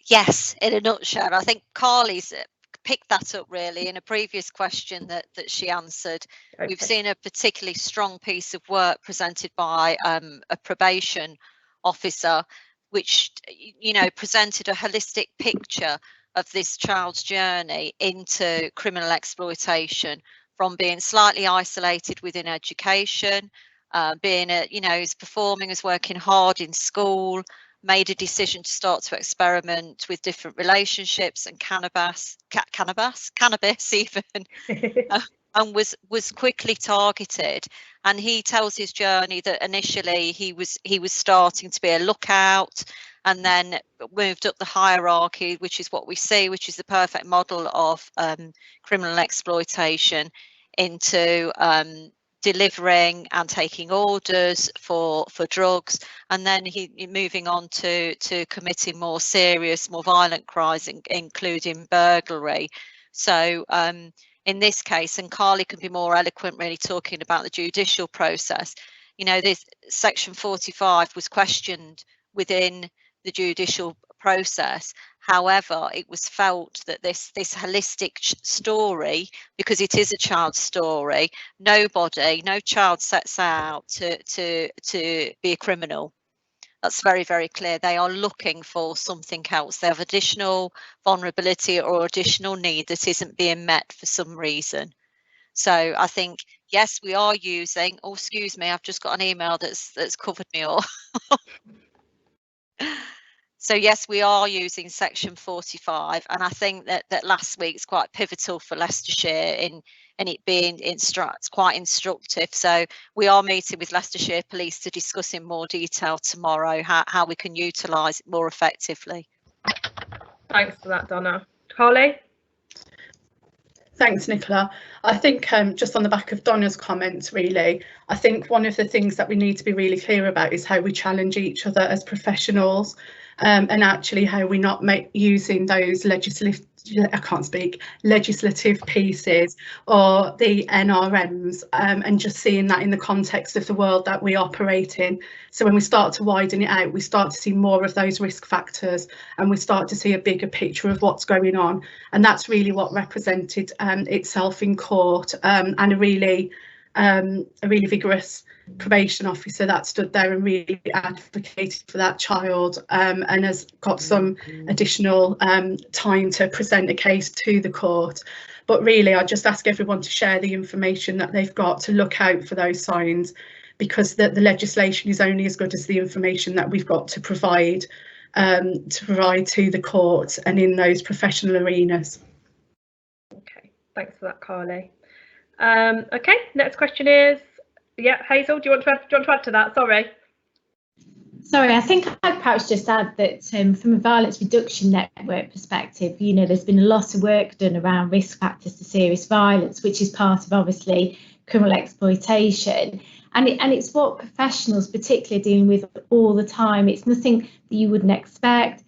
Yes, in a nutshell. I think Carly's picked that up really in a previous question that she answered. Okay. We've seen a particularly strong piece of work presented by a probation officer, which, you know, presented a holistic picture of this child's journey into criminal exploitation, from being slightly isolated within education, being is performing, is working hard in school, made a decision to start to experiment with different relationships and cannabis even, and was quickly targeted. And he tells his journey that initially he was starting to be a lookout, and then moved up the hierarchy, which is what we see, which is the perfect model of criminal exploitation, into delivering and taking orders for drugs, and then he moving on to committing more serious, more violent crimes, including burglary. So in this case, and Carly can be more eloquent really talking about the judicial process, you know, this section 45 was questioned within the judicial process. However, it was felt that this holistic story, because it is a child's story, no child sets out to be a criminal. That's very, very clear. They are looking for something else. They have additional vulnerability or additional need that isn't being met for some reason. So I think, yes, we are using, oh, excuse me, I've just got an email that's covered me all. So yes, we are using section 45, and I think that last week's quite pivotal for Leicestershire in it being quite instructive. So we are meeting with Leicestershire Police to discuss in more detail tomorrow how we can utilise it more effectively. Thanks for that, Donna. Carly? Thanks, Nicola. I think just on the back of Donna's comments, really, I think one of the things that we need to be really clear about is how we challenge each other as professionals, and actually how we're not using those legislative pieces or the NRMs, and just seeing that in the context of the world that we operate in. So when we start to widen it out, we start to see more of those risk factors, and we start to see a bigger picture of what's going on. And that's really what represented itself in court, and a really vigorous probation officer that stood there and really advocated for that child, and has got some additional time to present a case to the court. But really, I just ask everyone to share the information that they've got, to look out for those signs, because the legislation is only as good as the information that we've got to provide to the court and in those professional arenas. Okay, thanks for that, Carly. Okay, next question is, yeah, Hazel, do you want to add to that? Sorry, I think I'd perhaps just add that from a violence reduction network perspective, you know, there's been a lot of work done around risk factors to serious violence, which is part of obviously criminal exploitation, and it's what professionals particularly are dealing with all the time. It's nothing that you wouldn't expect.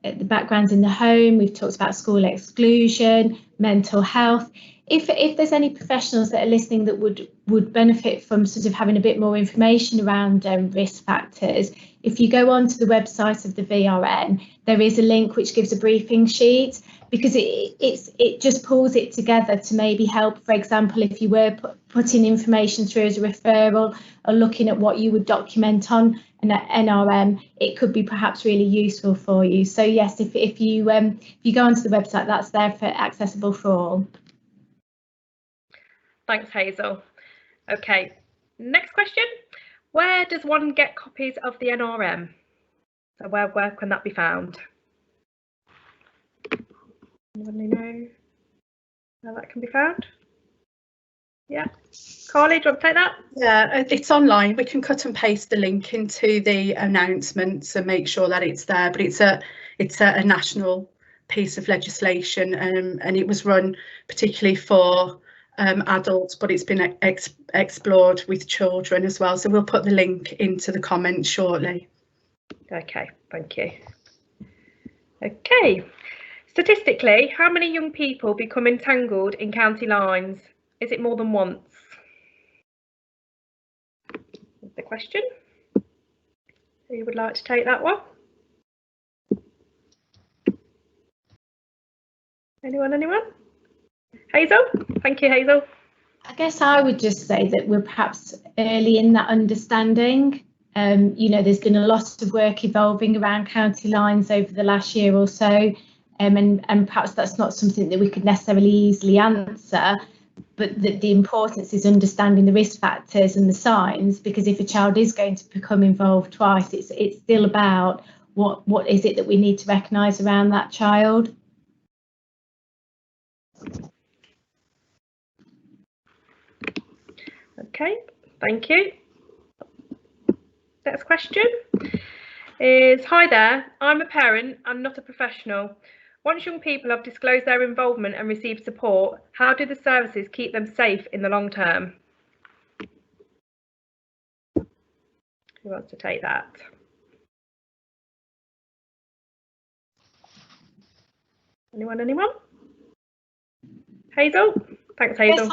the backgrounds in the home. We've talked about school exclusion, mental health. If there's any professionals that are listening that would benefit from sort of having a bit more information around risk factors, if you go onto the website of the VRN, there is a link which gives a briefing sheet, because it just pulls it together to maybe help. For example, if you were putting information through as a referral or looking at what you would document on an NRM, it could be perhaps really useful for you. So yes, if you go onto the website, that's there for accessible for all. Thanks, Hazel. Okay, next question. Where does one get copies of the NRM? So where can that be found? Anybody know where that can be found? Yeah, Carly, do you want to take that? Yeah, it's online. We can cut and paste the link into the announcements and make sure that it's there. But it's a national piece of legislation, and it was run particularly for adults, but it's been explored with children as well. So we'll put the link into the comments shortly. Okay, thank you. Okay, statistically, how many young people become entangled in county lines? Is it more than once? That's the question. Who would like to take that one? Anyone? Hazel? Thank you, Hazel. I guess I would just say that we're perhaps early in that understanding. There's been a lot of work evolving around county lines over the last year or so, and perhaps that's not something that we could necessarily easily answer, but the importance is understanding the risk factors and the signs, because if a child is going to become involved twice, it's still about what is it that we need to recognise around that child. Okay, thank you. Next question is, hi there, I'm a parent and not a professional. Once young people have disclosed their involvement and received support, how do the services keep them safe in the long term? Who wants to take that? Anyone? Hazel? Thanks, Hazel.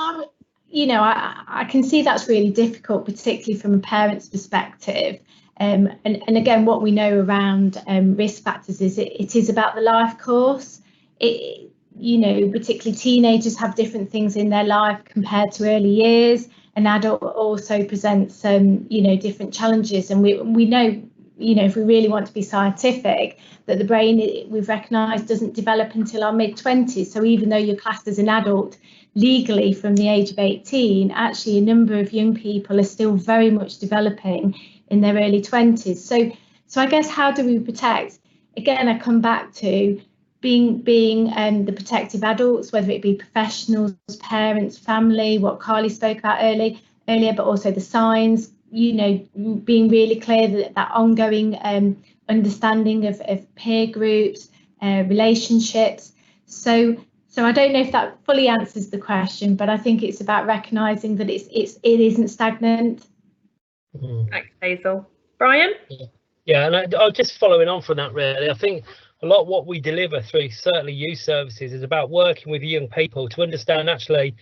Yes, I can see that's really difficult, particularly from a parent's perspective. And again, what we know around risk factors is it is about the life course. Particularly teenagers have different things in their life compared to early years. An adult also presents different challenges, and we know, if we really want to be scientific, that the brain, we've recognised, doesn't develop until our mid-20s. So even though you're classed as an adult legally from the age of 18, actually a number of young people are still very much developing in their early 20s. So I guess, how do we protect? Again, I come back to being the protective adults, whether it be professionals, parents, family, what Carly spoke about earlier, but also the signs, being really clear that ongoing understanding of peer groups, relationships. So I don't know if that fully answers the question, but I think it's about recognising that it isn't stagnant. Thanks, Hazel. Brian? Yeah, and I'm just following on from that, really. I think a lot of what we deliver through certainly youth services is about working with young people to understand actually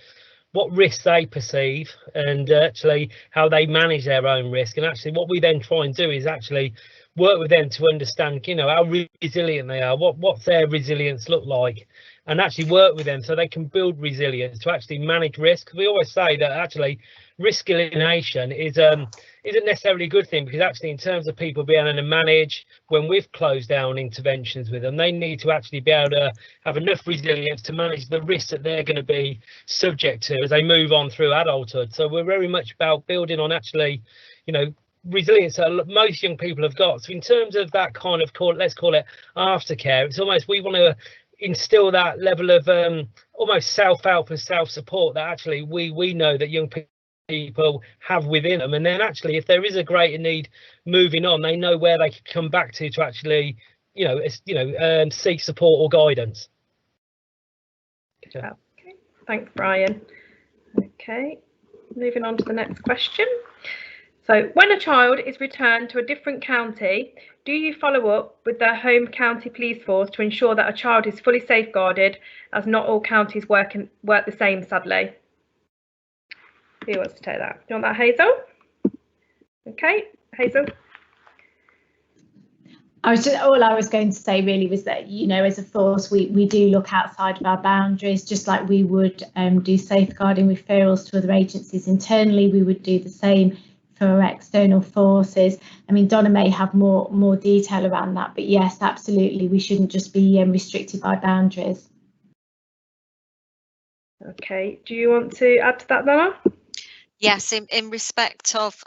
what risks they perceive and actually how they manage their own risk. And actually what we then try and do is actually work with them to understand, how resilient they are, what's their resilience look like, and actually work with them so they can build resilience to actually manage risk. We always say that actually risk elimination isn't necessarily a good thing, because actually in terms of people being able to manage, when we've closed down interventions with them, they need to actually be able to have enough resilience to manage the risks that they're going to be subject to as they move on through adulthood. So we're very much about building on actually, resilience that most young people have got. So in terms of that kind of let's call it aftercare, it's almost, we want to instill that level of almost self-help and self-support that actually we know that young people have within them, and then actually if there is a greater need moving on, they know where they can come back to actually seek support or guidance. Okay, thanks, Brian. Okay, moving on to the next question. So when a child is returned to a different county, do you follow up with their home county police force to ensure that a child is fully safeguarded, as not all counties work the same, sadly? Who wants to take that? Do you want that, Hazel? Okay, Hazel. All I was going to say really was that, you know, as a force, we do look outside of our boundaries, just like we would do safeguarding referrals to other agencies internally. We would do the same for our external forces. I mean, Donna may have more detail around that, but yes, absolutely, we shouldn't just be restricted by boundaries. Okay, do you want to add to that, Donna? Yes, in respect of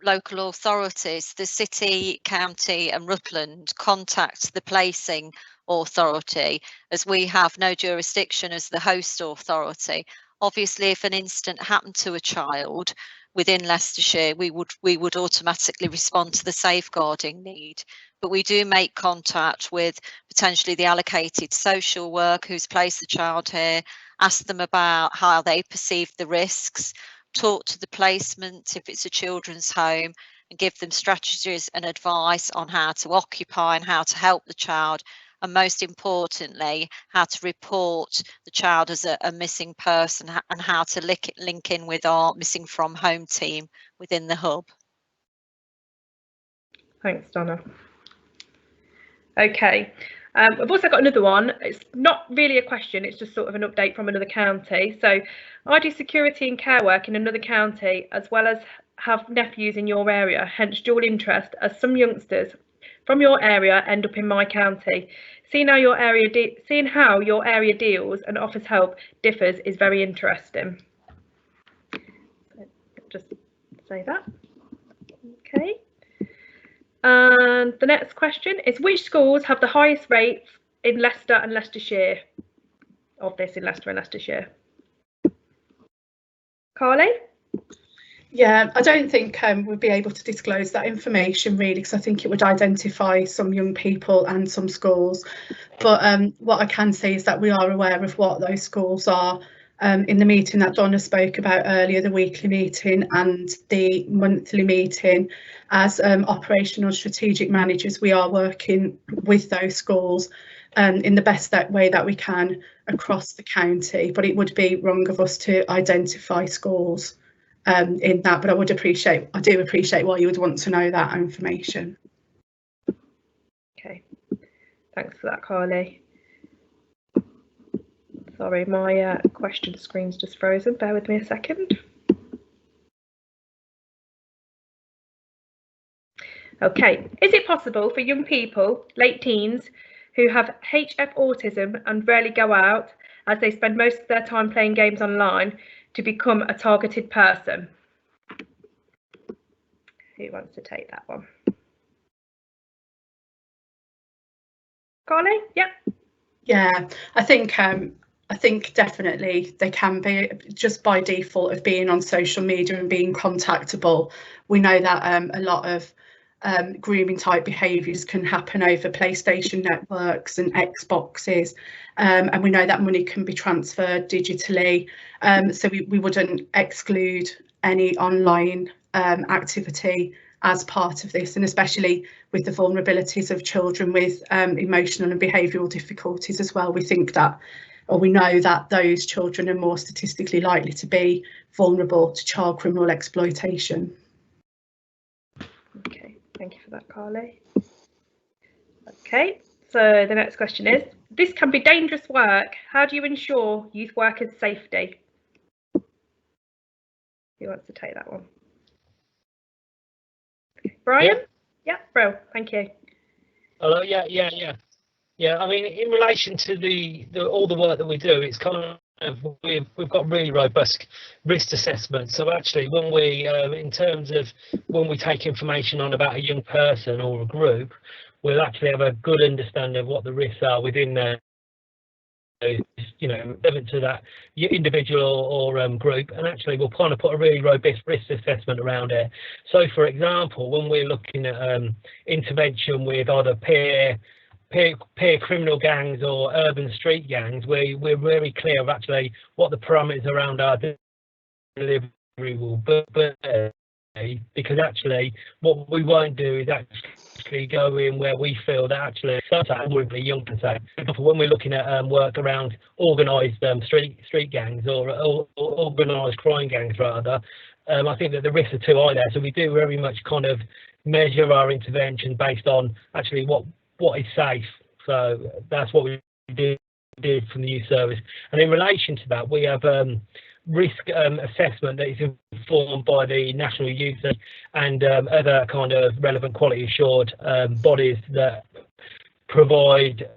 local authorities, the city, county and Rutland contact the placing authority, as we have no jurisdiction as the host authority. Obviously, if an incident happened to a child within Leicestershire, we would automatically respond to the safeguarding need. But we do make contact with potentially the allocated social worker who's placed the child here, ask them about how they perceive the risks, talk to the placement if it's a children's home, and give them strategies and advice on how to occupy and how to help the child, and most importantly, how to report the child as a missing person and how to link in with our missing from home team within the hub. Thanks, Donna. Okay, I've also got another one. It's not really a question, it's just sort of an update from another county. So I do security and care work in another county, as well as have nephews in your area, hence dual interest, as some youngsters from your area end up in my county. Seeing how your area deals and offers help differs is very interesting. So just say that. Okay. And the next question is, which schools have the highest rates in Leicester and Leicestershire of this in Leicester and Leicestershire? Carly? Yeah, I don't think we'd be able to disclose that information really, because I think it would identify some young people and some schools. But what I can say is that we are aware of what those schools are. In the meeting that Donna spoke about earlier, the weekly meeting and the monthly meeting, as operational strategic managers, we are working with those schools in the best way that we can across the county. But it would be wrong of us to identify schools in that. But I do appreciate why you would want to know that information. Okay, thanks for that, Carly. Sorry, my question screen's just frozen. Bear with me a second. Okay, is it possible for young people, late teens, who have HF autism and rarely go out, as they spend most of their time playing games online, to become a targeted person? Who wants to take that one? Carly? Yeah. Yeah, I think definitely they can be, just by default of being on social media and being contactable. We know that a lot of grooming type behaviours can happen over PlayStation networks and Xboxes, and we know that money can be transferred digitally, so we wouldn't exclude any online activity as part of this, and especially with the vulnerabilities of children with emotional and behavioural difficulties as well. We think that, or we know that those children are more statistically likely to be vulnerable to child criminal exploitation. Okay, thank you for that, Carly. Okay, so the next question is, this can be dangerous work. How do you ensure youth workers' safety? Who wants to take that one? Brian? Yeah, bro, thank you. Hello, yeah. I mean, in relation to all the work that we do, it's kind of we've got really robust risk assessments. So actually, when we in terms of when we take information on about a young person or a group, we'll actually have a good understanding of what the risks are within their, you know, relevant to that individual or group, and actually we'll kind of put a really robust risk assessment around it. So for example, when we're looking at intervention with either peer criminal gangs or urban street gangs, we're very clear of actually what the parameters around our delivery will be. because actually what we won't do is actually go in where we feel that actually sometimes would be young can say. When we're looking at work around organised street gangs or organised crime gangs rather, I think that the risks are too high there. So we do very much kind of measure our intervention based on actually what is safe. So that's what we did from the youth service. And in relation to that, we have risk assessment that is informed by the National Youth and other kind of relevant quality assured bodies that provide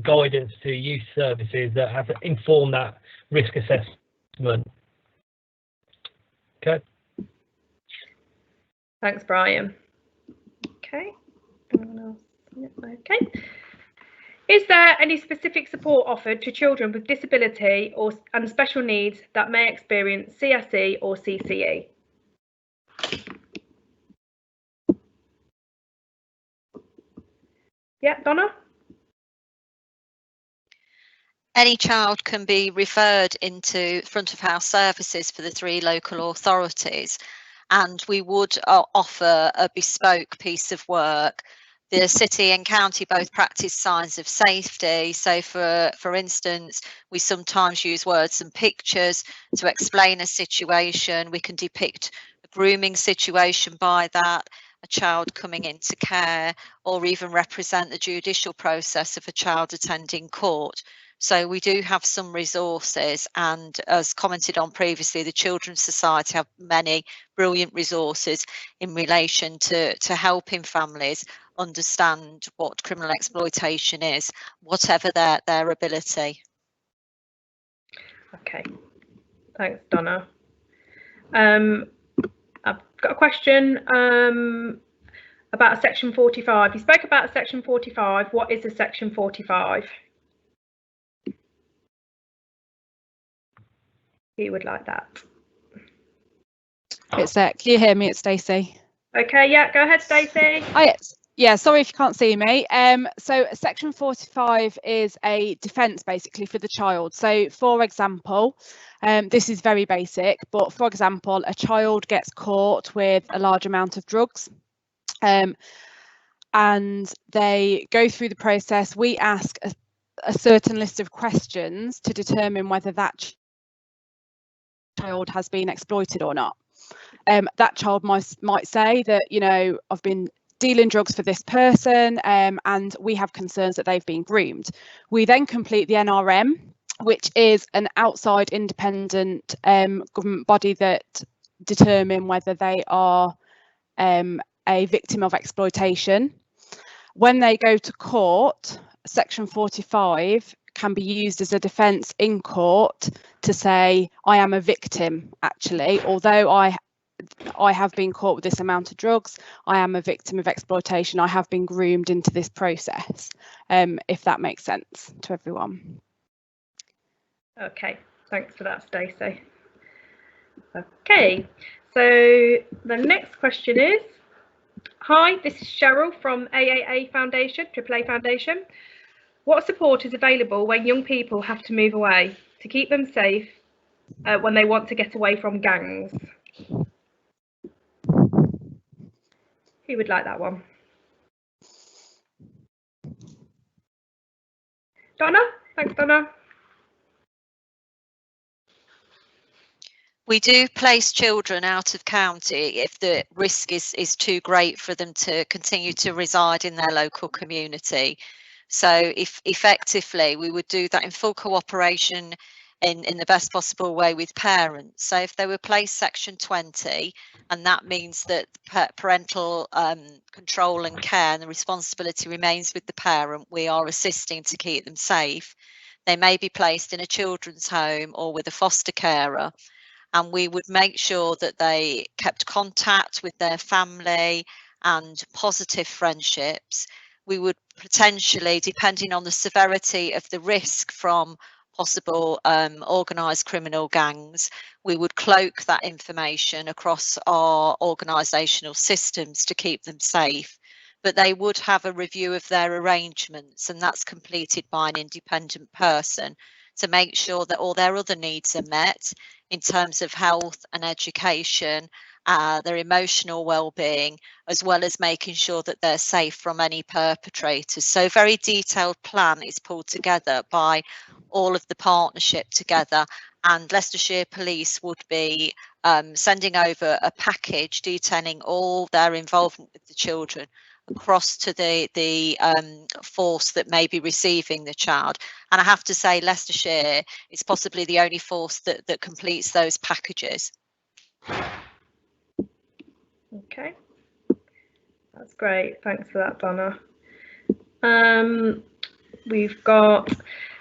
guidance to youth services that have informed that risk assessment. Okay. Thanks, Brian. Okay. Anyone else? Okay. Is there any specific support offered to children with disability and special needs that may experience CSE or CCE? Yeah, Donna? Any child can be referred into front of house services for the 3 local authorities, and we would offer a bespoke piece of work. The city and county both practice signs of safety. So for instance, we sometimes use words and pictures to explain a situation. We can depict a grooming situation by that, a child coming into care, or even represent the judicial process of a child attending court. So we do have some resources, and as commented on previously, the Children's Society have many brilliant resources in relation to helping families understand what criminal exploitation is, whatever their ability. Okay, thanks, Donna. I've got a question about a section 45. You spoke about a section 45. What is a section 45? Who would like that? It's can you hear me? It's Stacey. Okay, yeah, go ahead, Stacey. Hi. Yeah, sorry if you can't see me. So section 45 is a defence basically for the child. So for example, this is very basic, but for example, a child gets caught with a large amount of drugs, and they go through the process. We ask a certain list of questions to determine whether that child has been exploited or not. That child might say that, you know, I've been dealing drugs for this person, and we have concerns that they've been groomed. We then complete the NRM, which is an outside independent government body that determine whether they are a victim of exploitation. When they go to court, section 45 can be used as a defence in court to say, I am a victim, actually, although I have been caught with this amount of drugs, I am a victim of exploitation, I have been groomed into this process, if that makes sense to everyone. Okay, thanks for that, Stacey. Okay, so the next question is, hi, this is Cheryl from AAA Foundation, AAA Foundation. What support is available when young people have to move away to keep them safe when they want to get away from gangs? Who would like that one? Donna? Thanks, Donna. We do place children out of county if the risk is too great for them to continue to reside in their local community. So if effectively we would do that in full cooperation in the best possible way with parents. So if they were placed section 20, and that means that parental control and care and the responsibility remains with the parent, we are assisting to keep them safe. They may be placed in a children's home or with a foster carer, and we would make sure that they kept contact with their family and positive friendships. We would potentially, depending on the severity of the risk from possible organised criminal gangs, we would cloak that information across our organisational systems to keep them safe. But they would have a review of their arrangements, and that's completed by an independent person to make sure that all their other needs are met in terms of health and education, their emotional well-being, as well as making sure that they're safe from any perpetrators. So a very detailed plan is pulled together by all of the partnership together, and Leicestershire Police would be sending over a package detailing all their involvement with the children across to the force that may be receiving the child. And I have to say, Leicestershire is possibly the only force that completes those packages. Okay, that's great. Thanks for that, Donna. We've got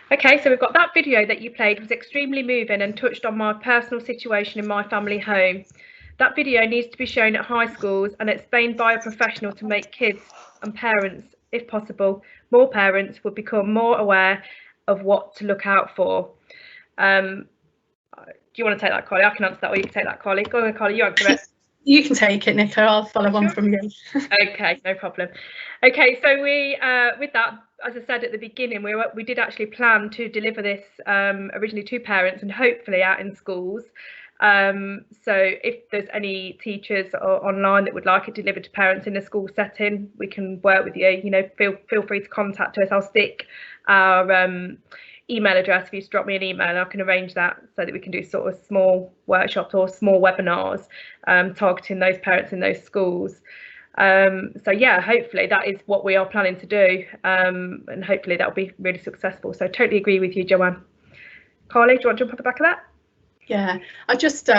that video that you played was extremely moving and touched on my personal situation in my family home. That video needs to be shown at high schools and explained by a professional to make kids and parents, if possible, more parents would become more aware of what to look out for. Do you want to take that, Carly? I can answer that, or you can take that, Carly. Go on, Carly, you answer it. You can take it, Nicola. I'll follow on from you. Okay, no problem. Okay, so we, with that, as I said at the beginning, we did actually plan to deliver this originally to parents and hopefully out in schools. So if there's any teachers or online that would like it delivered to parents in a school setting, we can work with you. You know, feel free to contact us. I'll stick our email address for you to drop me an email, and I can arrange that so that we can do sort of small workshops or small webinars targeting those parents in those schools. So yeah, hopefully that is what we are planning to do, and hopefully that will be really successful. So totally agree with you, Joanne. Carly, do you want to jump on the back of that? Yeah, I just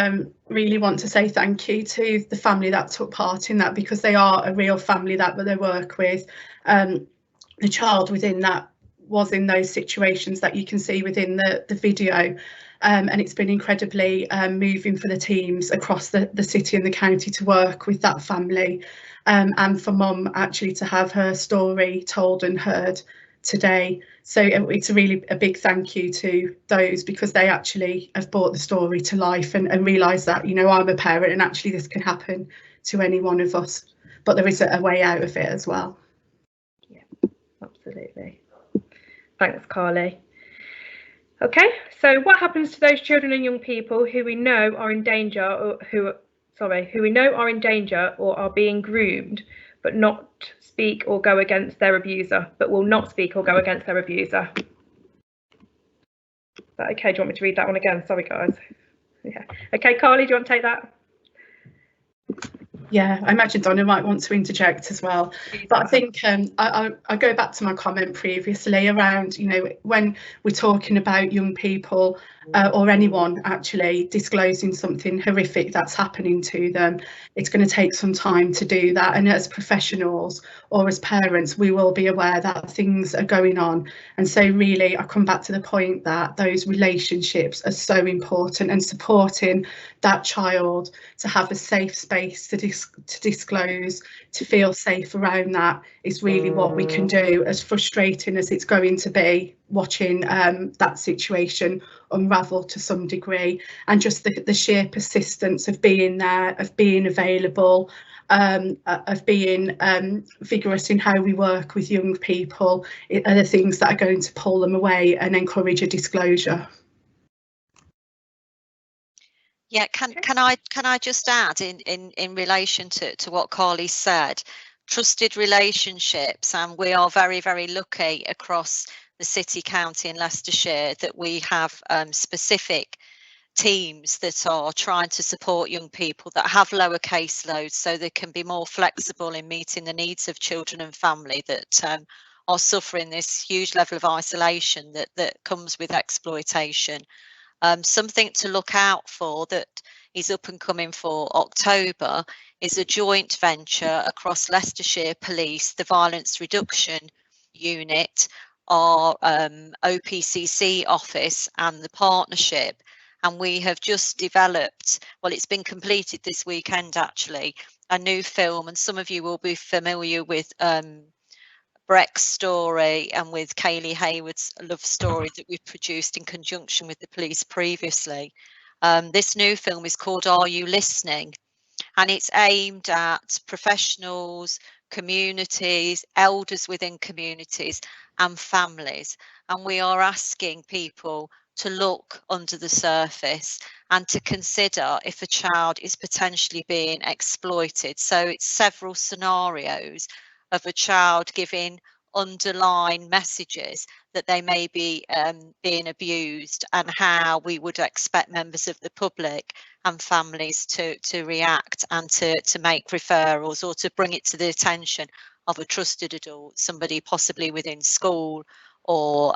really want to say thank you to the family that took part in that, because they are a real family that they work with. The child within that was in those situations that you can see within the video, and it's been incredibly moving for the teams across the city and the county to work with that family, and for Mum actually to have her story told and heard today. So it's a big thank you to those, because they actually have brought the story to life and realised that, you know, I'm a parent and actually this can happen to any one of us, but there is a way out of it as well. Yeah, absolutely. Thanks, Carly. Okay, so what happens to those children and young people who we know are in danger, or who we know are in danger or are being groomed, but not speak or go against their abuser, but will not speak or go against their abuser? Is that okay? Do you want me to read that one again? Sorry, guys. Yeah. Okay, Carly, do you want to take that? Yeah, I imagine Donna might want to interject as well, but I think I go back to my comment previously around, you know, when we're talking about young people or anyone actually disclosing something horrific that's happening to them, it's going to take some time to do that, and as professionals or as parents we will be aware that things are going on. And so really I come back to the point that those relationships are so important, and supporting that child to have a safe space to disclose, to feel safe around that, is really what we can do, as frustrating as it's going to be watching that situation unravel to some degree. And just the sheer persistence of being there, of being available, of being vigorous in how we work with young people, are the things that are going to pull them away and encourage a disclosure. Yeah, can I just add in relation to what Carly said, trusted relationships, and we are very, very lucky across the city, county and Leicestershire that we have specific teams that are trying to support young people that have lower caseloads, so they can be more flexible in meeting the needs of children and family that are suffering this huge level of isolation that comes with exploitation. Something to look out for that is up and coming for October is a joint venture across Leicestershire Police, the Violence Reduction Unit, our OPCC office and the partnership. And we have just developed, well, it's been completed this weekend actually, a new film, and some of you will be familiar with Breck's story and with Kaylee Hayward's love story that we've produced in conjunction with the police previously. This new film is called Are You Listening? And it's aimed at professionals, communities, elders within communities and families. And we are asking people to look under the surface and to consider if a child is potentially being exploited. So it's several scenarios of a child giving underlying messages that they may be being abused, and how we would expect members of the public and families to react and to make referrals or to bring it to the attention of a trusted adult, somebody possibly within school or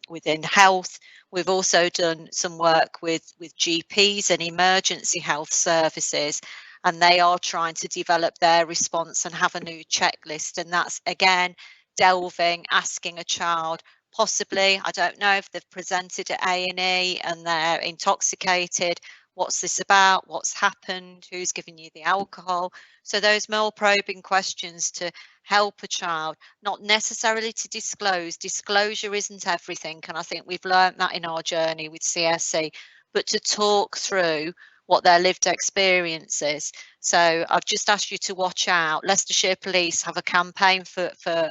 within health. We've also done some work with GPs and emergency health services, and they are trying to develop their response and have a new checklist. And that's again delving, asking a child, possibly, I don't know if they've presented at A&E and they're intoxicated, what's this about, what's happened, who's giving you the alcohol? So those more probing questions to help a child, not necessarily to disclose. Disclosure isn't everything, and I think we've learned that in our journey with CSE, but to talk through what their lived experience is. So I've just asked you to watch out. Leicestershire Police have a campaign for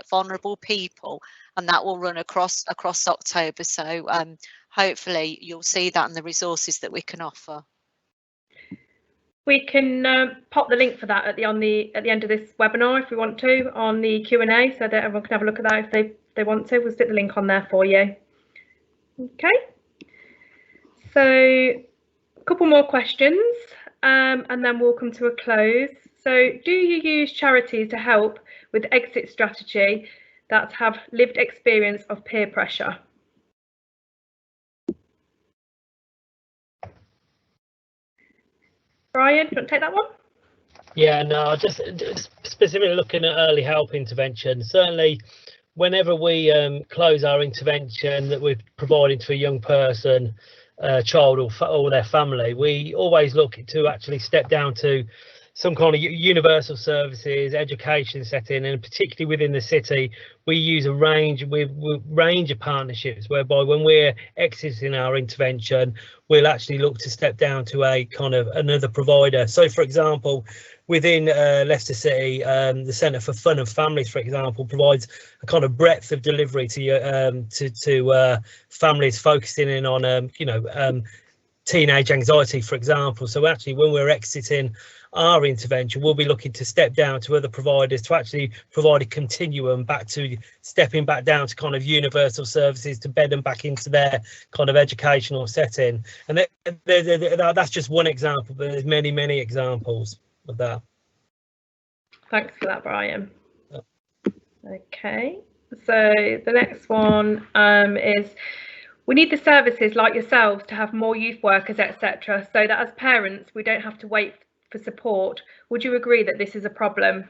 vulnerable people, and that will run across October. So hopefully you'll see that in the resources that we can offer. We can pop the link for that at the end of this webinar if we want to, on the Q&A, so that everyone can have a look at that if they want to. We'll stick the link on there for you. Okay. So a couple more questions, and then we'll come to a close. So do you use charities to help with exit strategy that have lived experience of peer pressure? Brian, do you want to take that one? Yeah, no, just specifically looking at early help intervention. Certainly, whenever we close our intervention that we're providing to a young person, child or their family, we always look to actually step down to some kind of universal services, education setting, and particularly within the city, we use a range of partnerships whereby when we're exiting our intervention, we'll actually look to step down to a kind of another provider. So, for example, within Leicester City, the Centre for Fun and Families, for example, provides a kind of breadth of delivery to families focusing in on teenage anxiety, for example. So actually, when we're exiting our intervention, we'll be looking to step down to other providers to actually provide a continuum back to stepping back down to kind of universal services to bed them back into their kind of educational setting. And that's just one example, but there's many, many examples of that. Thanks for that, Brian. Okay, so the next one is, we need the services like yourselves to have more youth workers, etc., so that as parents we don't have to wait for support. Would you agree that this is a problem?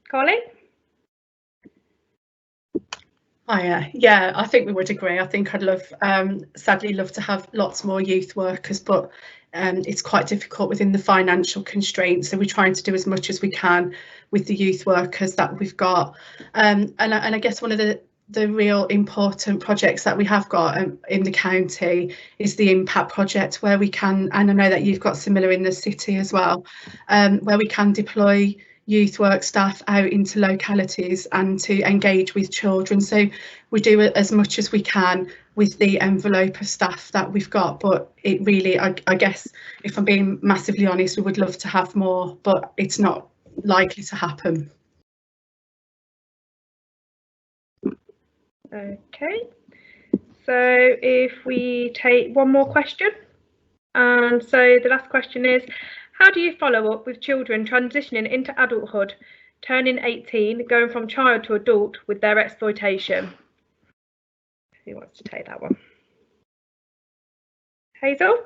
Carly? Yeah, I think we would agree. I think I'd sadly love to have lots more youth workers, but it's quite difficult within the financial constraints. So we're trying to do as much as we can with the youth workers that we've got. And I guess one of the real important projects that we have got in the county is the impact project, where we can, and I know that you've got similar in the city as well, where we can deploy youth work staff out into localities and to engage with children. So we do as much as we can with the envelope of staff that we've got, but it really, I guess, if I'm being massively honest, we would love to have more, but it's not likely to happen. Okay, so if we take one more question, and so the last question is, how do you follow up with children transitioning into adulthood, turning 18, going from child to adult with their exploitation? Who wants to take that one? Hazel?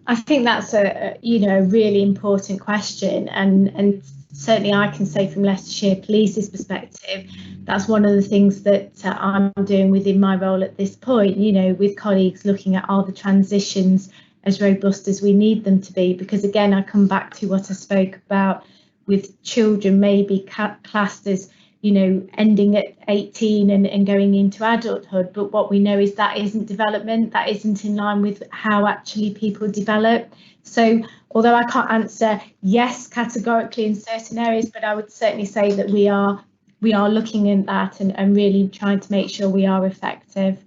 I think that's a really important question, and certainly I can say from Leicestershire Police's perspective, that's one of the things that I'm doing within my role at this point, with colleagues looking at are the transitions as robust as we need them to be, because again, I come back to what I spoke about with children maybe classed as ending at 18 and going into adulthood, but what we know is that isn't development, that isn't in line with how actually people develop. So although I can't answer yes categorically in certain areas, but I would certainly say that we are we are looking at that and really trying to make sure we are effective.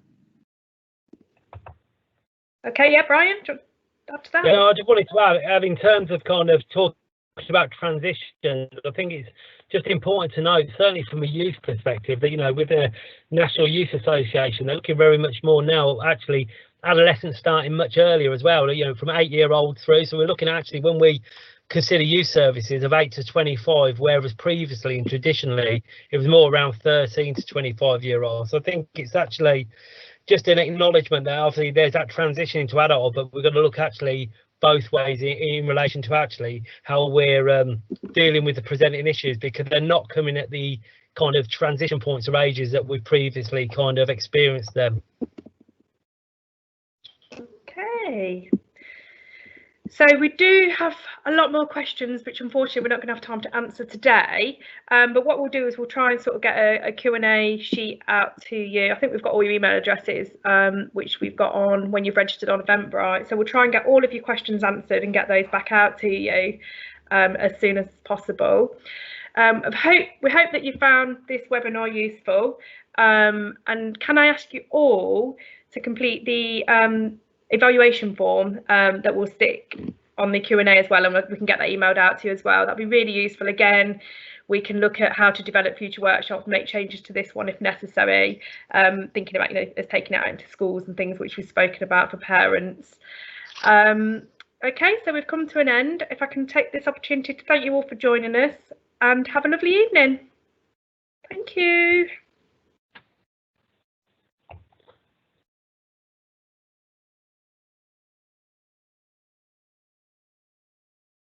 Okay, yeah, Brian, after that. Yeah, I just wanted to add in terms of kind of talking about transition, I think it's just important to note, certainly from a youth perspective, that, you know, with the National Youth Association, they're looking very much more now, actually, adolescents starting much earlier as well, you know, from 8-year-old through. So we're looking actually, when we consider youth services, of 8 to 25, whereas previously and traditionally it was more around 13 to 25-year-olds. So I think it's actually just an acknowledgement that obviously there's that transition into adult, but we're going to look actually both ways in relation to actually how we're dealing with the presenting issues, because they're not coming at the kind of transition points or ages that we've previously kind of experienced them. Okay. So we do have a lot more questions, which unfortunately we're not going to have time to answer today. But what we'll do is we'll try and sort of get a Q&A sheet out to you. I think we've got all your email addresses, which we've got on when you've registered on Eventbrite. So we'll try and get all of your questions answered and get those back out to you as soon as possible. We hope that you found this webinar useful. And can I ask you all to complete the evaluation form that will stick on the Q&A as well, and we can get that emailed out to you as well. That'd be really useful. Again, we can look at how to develop future workshops, make changes to this one if necessary, thinking about, you know, as taking it out into schools and things which we've spoken about for parents. Okay, so we've come to an end. If I can take this opportunity to thank you all for joining us, and have a lovely evening. Thank you.